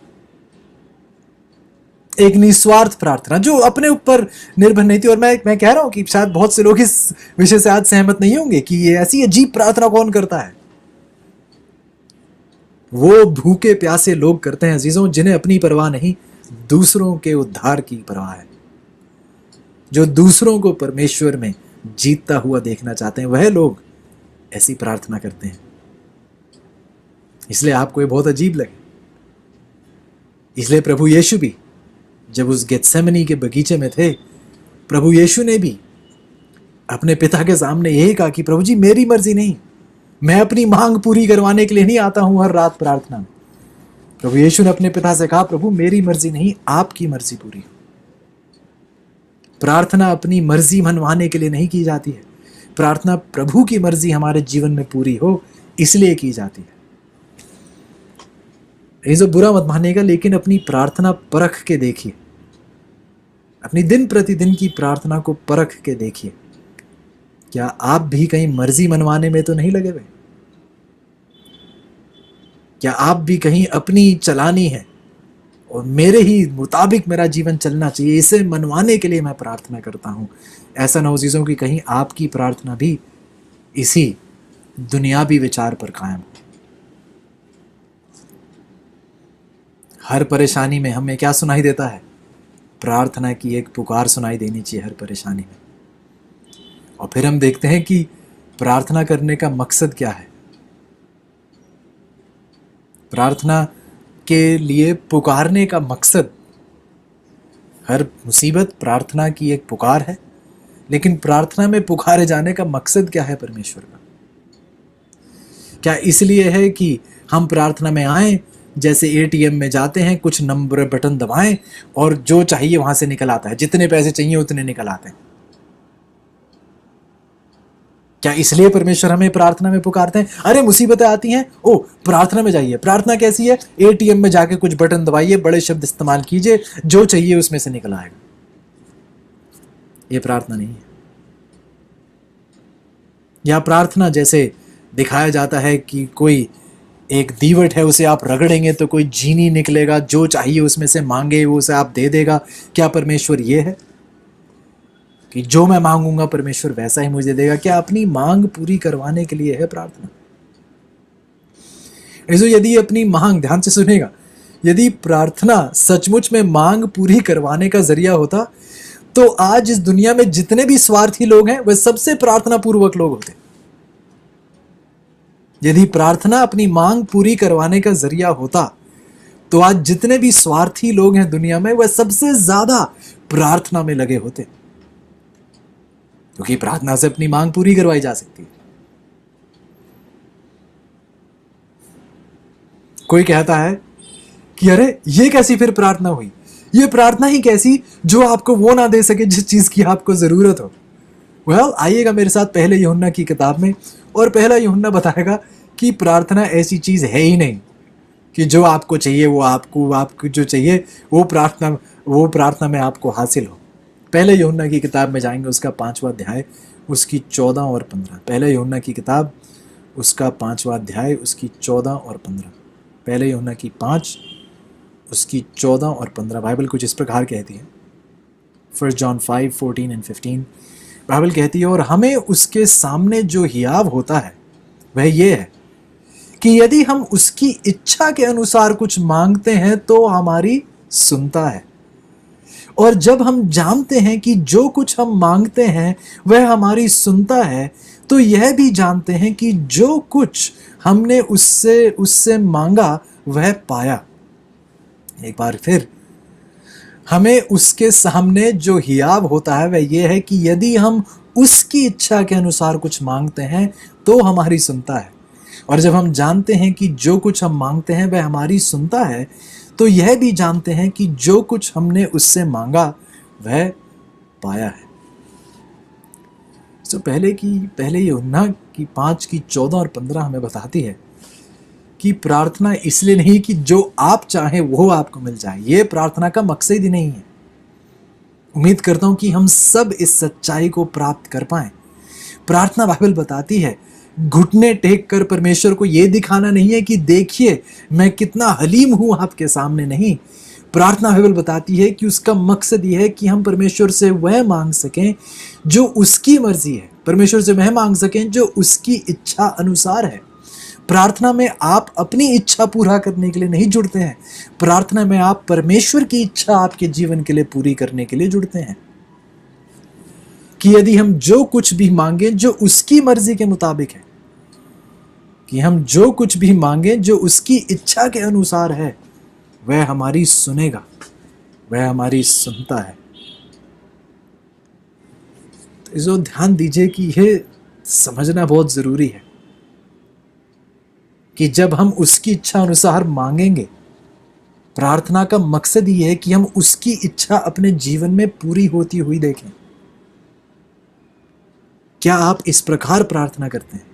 एक निस्वार्थ प्रार्थना जो अपने ऊपर निर्भर नहीं थी। और मैं कह रहा हूं कि शायद बहुत से लोग इस विषय से आज सहमत नहीं होंगे कि ये ऐसी अजीब प्रार्थना कौन करता है। वो भूखे प्यासे लोग करते हैं अजीजों, जिन्हें अपनी परवाह नहीं, दूसरों के उद्धार की परवाह है, जो दूसरों को परमेश्वर में जीतता हुआ देखना चाहते हैं, वह लोग ऐसी प्रार्थना करते हैं। इसलिए आपको ये बहुत अजीब लगे। इसलिए प्रभु यीशु भी जब उस गेत्सेमनी के बगीचे में थे, प्रभु यीशु ने भी अपने पिता के सामने यही कहा कि प्रभु जी मेरी मर्जी नहीं, मैं अपनी मांग पूरी करवाने के लिए नहीं आता हूं हर रात प्रार्थना में। प्रभु यीशु ने अपने पिता से कहा, प्रभु मेरी मर्जी नहीं, आपकी मर्जी पूरी हो। प्रार्थना अपनी मर्जी मनवाने के लिए नहीं की जाती है, प्रार्थना प्रभु की मर्जी हमारे जीवन में पूरी हो इसलिए की जाती है। ये जो बुरा मत मानिएगा, लेकिन अपनी प्रार्थना परख के देखिए, अपनी दिन प्रतिदिन की प्रार्थना को परख के देखिए, क्या आप भी कहीं मर्जी मनवाने में तो नहीं लगे हुए? क्या आप भी कहीं अपनी चलानी है और मेरे ही मुताबिक मेरा जीवन चलना चाहिए, इसे मनवाने के लिए मैं प्रार्थना करता हूं? ऐसा ना हो चीज़ों की कहीं आपकी प्रार्थना भी इसी दुनियावी विचार पर कायम हो। हर परेशानी में हमें क्या सुनाई देता है? प्रार्थना की एक पुकार सुनाई देनी चाहिए हर परेशानी में। और फिर हम देखते हैं कि प्रार्थना करने का मकसद क्या है। प्रार्थना के लिए पुकारने का मकसद, हर मुसीबत प्रार्थना की एक पुकार है, लेकिन प्रार्थना में पुकारे जाने का मकसद क्या है परमेश्वर का? क्या इसलिए है कि हम प्रार्थना में आए, जैसे एटीएम में जाते हैं, कुछ नंबर बटन दबाएं और जो चाहिए वहां से निकल आता है, जितने पैसे चाहिए उतने निकल आते हैं? क्या इसलिए परमेश्वर हमें प्रार्थना में पुकारते हैं? अरे मुसीबतें आती हैं, ओ प्रार्थना में जाइए। प्रार्थना कैसी है? एटीएम में जाके कुछ बटन दबाइए, बड़े शब्द इस्तेमाल कीजिए, जो चाहिए उसमें से निकल आएगा। यह प्रार्थना नहीं है। या प्रार्थना जैसे दिखाया जाता है कि कोई एक दीवट है, उसे आप रगड़ेंगे तो कोई जीनी निकलेगा, जो चाहिए उसमें से मांगे वो उसे आप दे देगा। क्या परमेश्वर ये है कि जो मैं मांगूंगा परमेश्वर वैसा ही मुझे देगा? क्या अपनी मांग पूरी करवाने के लिए है प्रार्थना? यदि अपनी मांग, ध्यान से सुनेगा, यदि प्रार्थना सचमुच में मांग पूरी करवाने का जरिया होता तो आज इस दुनिया में जितने भी स्वार्थी लोग हैं वह सबसे प्रार्थना पूर्वक लोग होते। यदि प्रार्थना अपनी मांग पूरी करवाने का जरिया होता तो आज जितने भी स्वार्थी लोग हैं दुनिया में वह सबसे ज्यादा प्रार्थना में लगे होते, क्योंकि प्रार्थना से अपनी मांग पूरी करवाई जा सकती है। कोई कहता है कि अरे ये कैसी फिर प्रार्थना हुई? ये प्रार्थना ही कैसी जो आपको वो ना दे सके जिस चीज की आपको जरूरत हो? वेल, आइएगा मेरे साथ पहले यूहन्ना की किताब में, और पहला यूहन्ना बताएगा कि प्रार्थना ऐसी चीज है ही नहीं कि जो आपको चाहिए वो आपको जो चाहिए वो प्रार्थना में आपको हासिल हो। पहले यूहन्ना की किताब में जाएंगे, उसका 5वां अध्याय, उसकी 14 और 15। पहले यूहन्ना की किताब, उसका 5वां अध्याय, उसकी 14 और 15। पहले यूहन्ना की 5, उसकी 14 और 15। बाइबल कुछ इस प्रकार कहती है, 1 जॉन 5:14 and 15। बाइबल कहती है, और हमें उसके सामने जो हियाव होता है वह ये है कि यदि हम उसकी इच्छा के अनुसार कुछ मांगते हैं तो हमारी सुनता है। और जब हम जानते हैं कि जो कुछ हम मांगते हैं वह हमारी सुनता है, तो यह भी जानते हैं कि जो कुछ हमने उससे मांगा वह पाया। एक बार फिर, हमें उसके सामने जो हियाव होता है वह यह है कि यदि हम उसकी इच्छा के अनुसार कुछ मांगते हैं तो हमारी सुनता है। और जब हम जानते हैं कि जो कुछ हम मांगते हैं वह हमारी सुनता है, तो यह भी जानते हैं कि जो कुछ हमने उससे मांगा वह पाया है। तो पहले यूहन्ना की 5 की 14 और 15 हमें बताती है कि प्रार्थना इसलिए नहीं कि जो आप चाहें वो आपको मिल जाए। ये प्रार्थना का मकसद ही नहीं है। उम्मीद करता हूं कि हम सब इस सच्चाई को प्राप्त कर पाएं। प्रार्थना, बाइबल बताती है, घुटने टेक कर परमेश्वर को यह दिखाना नहीं है कि देखिए मैं कितना हलीम हूं आपके सामने। नहीं, प्रार्थना बाइबल बताती है कि उसका मकसद यह है कि हम परमेश्वर से वह मांग सकें जो उसकी मर्जी है, परमेश्वर से वह मांग सकें जो उसकी इच्छा अनुसार है। प्रार्थना में आप अपनी इच्छा पूरा करने के लिए नहीं जुड़ते हैं, प्रार्थना में आप परमेश्वर की इच्छा आपके जीवन के लिए पूरी करने के लिए जुड़ते हैं। कि यदि हम जो कुछ भी मांगे जो उसकी मर्जी के मुताबिक है, कि हम जो कुछ भी मांगे जो उसकी इच्छा के अनुसार है, वह हमारी सुनेगा, वह हमारी सुनता है। तो इसको ध्यान दीजिए कि यह समझना बहुत जरूरी है कि जब हम उसकी इच्छा अनुसार मांगेंगे, प्रार्थना का मकसद ये है कि हम उसकी इच्छा अपने जीवन में पूरी होती हुई देखें। क्या आप इस प्रकार प्रार्थना करते हैं?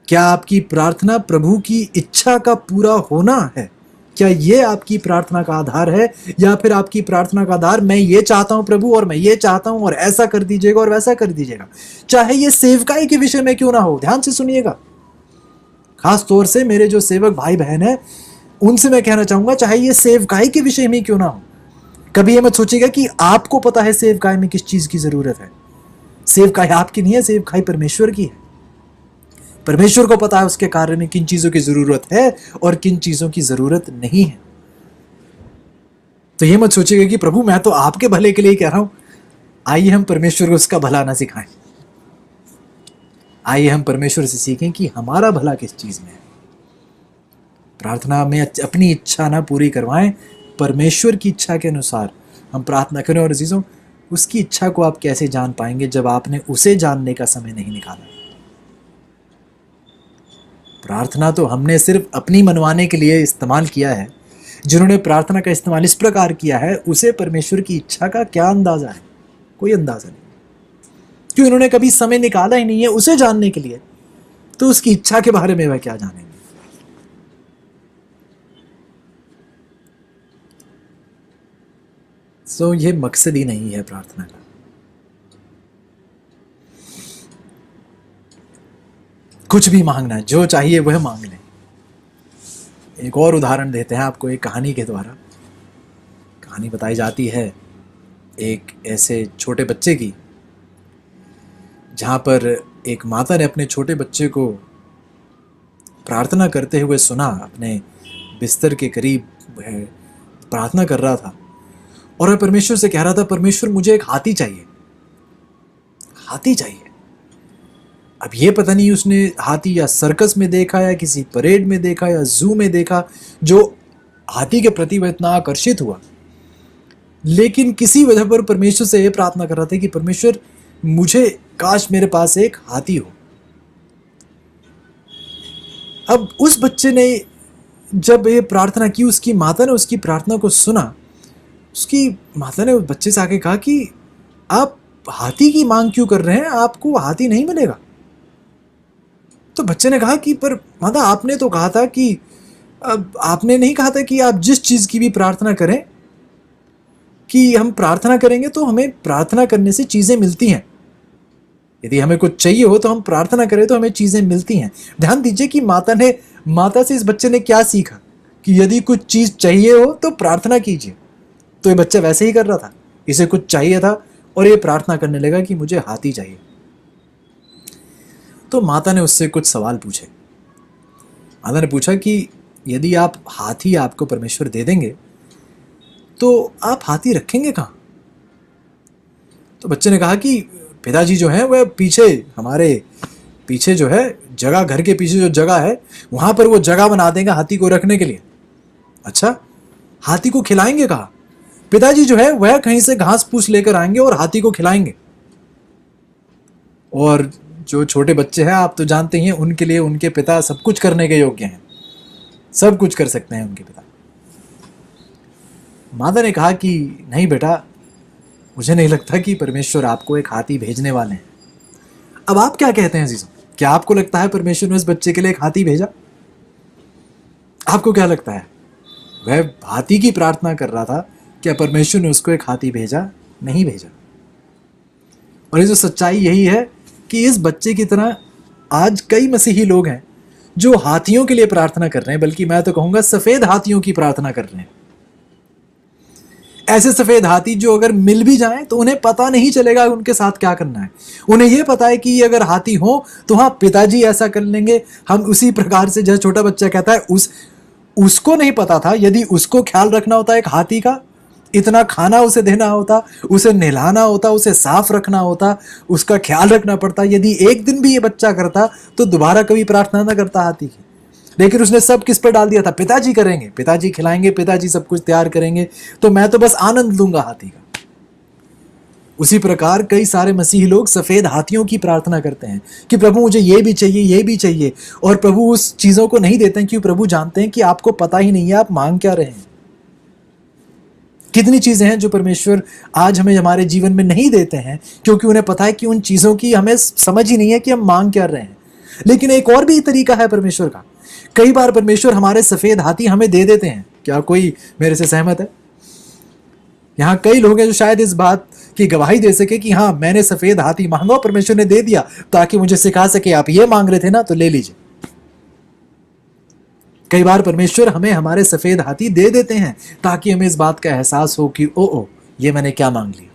क्या आपकी प्रार्थना प्रभु की इच्छा का पूरा होना है? क्या ये आपकी प्रार्थना का आधार है, या फिर आपकी प्रार्थना का आधार मैं ये चाहता हूं प्रभु, और मैं ये चाहता हूं, और ऐसा कर दीजिएगा और वैसा कर दीजिएगा? चाहे ये सेवकाई के विषय में क्यों ना हो, ध्यान से सुनिएगा। खास तौर से मेरे जो सेवक भाई बहन है उनसे मैं कहना चाहूंगा, चाहे ये सेवकाई के विषय में क्यों ना हो, कभी ये मत सोचिएगा कि आपको पता है सेवकाई में किस चीज की जरूरत है। सेवकाई आपकी नहीं है, सेवकाई परमेश्वर की है। परमेश्वर को पता है उसके कार्य में किन चीजों की जरूरत है और किन चीजों की जरूरत नहीं है। तो ये मत सोचिएगा कि प्रभु मैं तो आपके भले के लिए कह रहा हूं। आइए हम परमेश्वर को उसका भला ना सिखाएं। आइए हम परमेश्वर से सीखें कि हमारा भला किस चीज में है। प्रार्थना में अपनी इच्छा ना पूरी करवाएं, परमेश्वर की इच्छा के अनुसार हम प्रार्थना करें। और अजीजों, उसकी इच्छा को आप कैसे जान पाएंगे जब आपने उसे जानने का समय नहीं निकाला। प्रार्थना तो हमने सिर्फ अपनी मनवाने के लिए इस्तेमाल किया है। जिन्होंने प्रार्थना का इस्तेमाल इस प्रकार किया है, उसे परमेश्वर की इच्छा का क्या अंदाजा है? कोई अंदाजा नहीं। क्यों? उन्होंने कभी समय निकाला ही नहीं है उसे जानने के लिए, तो उसकी इच्छा के बारे में वह क्या जानेंगे? सो ये मकसद ही नहीं है प्रार्थना का। कुछ भी मांगना, जो चाहिए वह मांग लें। एक और उदाहरण देते हैं आपको एक कहानी के द्वारा। कहानी बताई जाती है एक ऐसे छोटे बच्चे की, जहाँ पर एक माता ने अपने छोटे बच्चे को प्रार्थना करते हुए सुना। अपने बिस्तर के करीब वह प्रार्थना कर रहा था और वह परमेश्वर से कह रहा था, परमेश्वर मुझे एक हाथी चाहिए, हाथी चाहिए। अब ये पता नहीं उसने हाथी या सर्कस में देखा या किसी परेड में देखा या जू में देखा जो हाथी के प्रति वह इतना आकर्षित हुआ, लेकिन किसी वजह पर परमेश्वर से यह प्रार्थना कर रहा था कि परमेश्वर मुझे काश मेरे पास एक हाथी हो। अब उस बच्चे ने जब ये प्रार्थना की, उसकी माता ने उसकी प्रार्थना को सुना। उसकी माता ने उस बच्चे से आके कहा कि आप हाथी की मांग क्यों कर रहे हैं, आपको हाथी नहीं मिलेगा। तो बच्चे ने कहा कि पर माता, आपने तो कहा था कि आपने नहीं कहा था कि आप जिस चीज की भी प्रार्थना करें, कि हम प्रार्थना करेंगे तो हमें प्रार्थना करने से चीजें मिलती हैं। यदि हमें कुछ चाहिए हो तो हम प्रार्थना करें तो हमें चीजें मिलती हैं। ध्यान दीजिए कि माता से इस बच्चे ने क्या सीखा कि यदि कुछ चीज चाहिए हो तो प्रार्थना कीजिए। तो ये बच्चा वैसे ही कर रहा था, इसे कुछ चाहिए था और ये प्रार्थना करने लगा कि मुझे हाथी चाहिए। तो माता ने उससे कुछ सवाल पूछे। माता ने पूछा कि यदि आप हाथी आपको परमेश्वर दे देंगे तो आप हाथी रखेंगे कहाँ? तो बच्चे ने कहा कि पिताजी जो है वह पीछे, हमारे पीछे जो है जगह, घर के पीछे जो जगह है वहां पर वो जगह बना देंगे हाथी को रखने के लिए। अच्छा, हाथी को खिलाएंगे कहाँ? पिताजी जो है वह कहीं से घास फूस लेकर आएंगे और हाथी को खिलाएंगे। और जो छोटे बच्चे हैं, आप तो जानते ही हैं, उनके लिए उनके पिता सब कुछ करने के योग्य हैं, सब कुछ कर सकते हैं उनके पिता। माता ने कहा कि नहीं बेटा, मुझे नहीं लगता कि परमेश्वर आपको एक हाथी भेजने वाले हैं। अब आप क्या कहते हैं जीजो? क्या आपको लगता है परमेश्वर ने इस बच्चे के लिए एक हाथी भेजा? आपको क्या लगता है? वह हाथी की प्रार्थना कर रहा था, क्या परमेश्वर ने उसको एक हाथी भेजा? नहीं भेजा। और ये जो सच्चाई यही है कि इस बच्चे की तरह आज कई मसीही लोग हैं जो हाथियों के लिए प्रार्थना कर रहे हैं, बल्कि मैं तो कहूंगा सफेद हाथियों की प्रार्थना कर रहे हैं। ऐसे सफेद हाथी जो अगर मिल भी जाएं तो उन्हें पता नहीं चलेगा उनके साथ क्या करना है। उन्हें यह पता है कि अगर हाथी हो तो हाँ, पिताजी ऐसा कर लेंगे, हम उसी प्रकार से। जैसे छोटा बच्चा कहता है, उसको नहीं पता था, यदि उसको ख्याल रखना होता एक हाथी का, इतना खाना उसे देना होता, उसे नहलाना होता, उसे साफ रखना होता, उसका ख्याल रखना पड़ता। यदि एक दिन भी ये बच्चा करता तो दोबारा कभी प्रार्थना ना करता हाथी की। लेकिन उसने सब किस पर डाल दिया था? पिताजी करेंगे, पिताजी खिलाएंगे, पिताजी सब कुछ तैयार करेंगे, तो मैं तो बस आनंद लूंगा हाथी का। उसी प्रकार कई सारे मसीही लोग सफेद हाथियों की प्रार्थना करते हैं कि प्रभु मुझे ये भी चाहिए, ये भी चाहिए, और प्रभु उस चीजों को नहीं देते हैं क्योंकि प्रभु जानते हैं कि आपको पता ही नहीं है आप मांग क्या रहे हैं। कितनी चीज़ें हैं जो परमेश्वर आज हमें हमारे जीवन में नहीं देते हैं, क्योंकि उन्हें पता है कि उन चीज़ों की हमें समझ ही नहीं है कि हम मांग क्या रहे हैं। लेकिन एक और भी तरीका है परमेश्वर का। कई बार परमेश्वर हमारे सफ़ेद हाथी हमें दे देते हैं। क्या कोई मेरे से सहमत है? यहाँ कई लोग हैं जो शायद इस बात की गवाही दे सके कि हाँ, मैंने सफ़ेद हाथी मांगा, परमेश्वर ने दे दिया, ताकि मुझे सिखा सके आप ये मांग रहे थे ना, तो ले लीजिए। कई बार परमेश्वर हमें हमारे सफ़ेद हाथी दे देते हैं ताकि हमें इस बात का एहसास हो कि ओ ये मैंने क्या मांग लिया।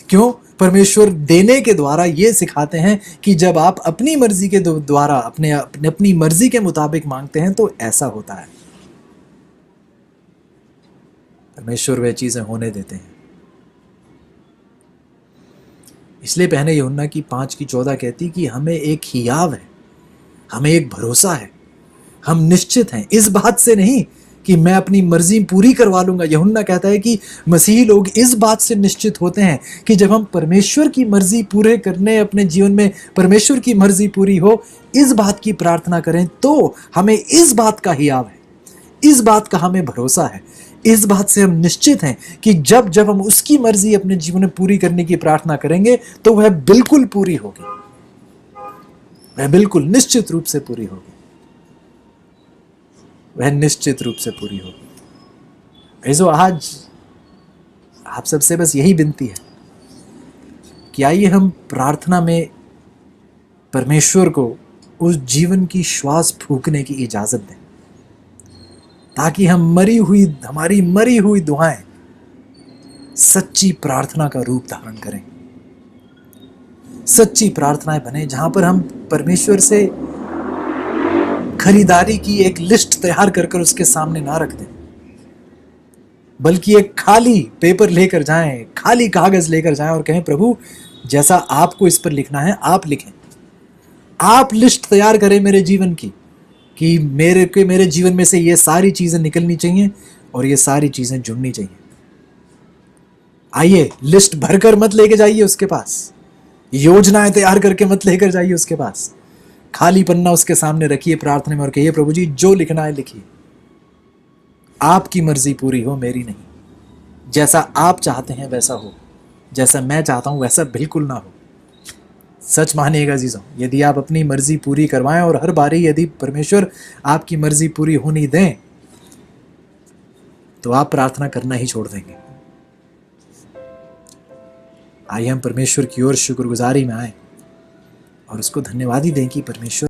क्यों? परमेश्वर देने के द्वारा ये सिखाते हैं कि जब आप अपनी मर्जी के द्वारा अपनी मर्जी के मुताबिक मांगते हैं तो ऐसा होता है। परमेश्वर वह चीजें होने देते हैं। इसलिए पहले यूहन्ना की 5:14 कहती कि हमें एक हियाव है, हमें एक भरोसा है, हम निश्चित हैं इस बात से नहीं कि मैं अपनी मर्जी पूरी करवा लूंगा। यूहन्ना कहता है कि मसीही लोग इस बात से निश्चित होते हैं कि जब हम परमेश्वर की मर्जी पूरे करने, अपने जीवन में परमेश्वर की मर्जी पूरी हो, इस बात की प्रार्थना करें, तो हमें इस बात का हियाव है, इस बात का हमें भरोसा है, इस बात से हम निश्चित हैं कि जब जब हम उसकी मर्जी अपने जीवन में पूरी करने की प्रार्थना करेंगे तो वह बिल्कुल पूरी होगी, वह बिल्कुल निश्चित रूप से पूरी होगी, वह निश्चित रूप से पूरी होगी। ऐसो आज आप सबसे बस यही विनती है कि आइए हम प्रार्थना में परमेश्वर को उस जीवन की श्वास फूंकने की इजाजत दें, ताकि हमारी मरी हुई दुआएं सच्ची प्रार्थना का रूप धारण करें, सच्ची प्रार्थनाएं बने, जहां पर हम परमेश्वर से खरीदारी की एक लिस्ट तैयार कर उसके सामने ना रख दें, बल्कि एक खाली पेपर लेकर जाएं, खाली कागज लेकर जाएं और कहें, प्रभु जैसा आपको इस पर लिखना है आप लिखें, आप लिस्ट तैयार करें मेरे जीवन की कि मेरे जीवन में से ये सारी चीजें निकलनी चाहिए और ये सारी चीजें जुड़नी चाहिए। आइए, लिस्ट भरकर मत लेके जाइए उसके पास, योजनाएं तैयार करके मत लेकर जाइए उसके पास, खाली पन्ना उसके सामने रखिए प्रार्थना में और कहिए, प्रभु जी जो लिखना है लिखिए, आपकी मर्जी पूरी हो, मेरी नहीं। जैसा आप चाहते हैं वैसा हो, जैसा मैं चाहता हूं वैसा बिल्कुल ना हो। सच मानिएगा अजीजों, यदि आप अपनी मर्जी पूरी करवाएं और हर बारी यदि परमेश्वर आपकी मर्जी पूरी होने दें, तो आप प्रार्थना करना ही छोड़ देंगे। आइए हम परमेश्वर की ओर शुक्रगुजारी में आए और उसको धन्यवाद ही दें कि परमेश्वर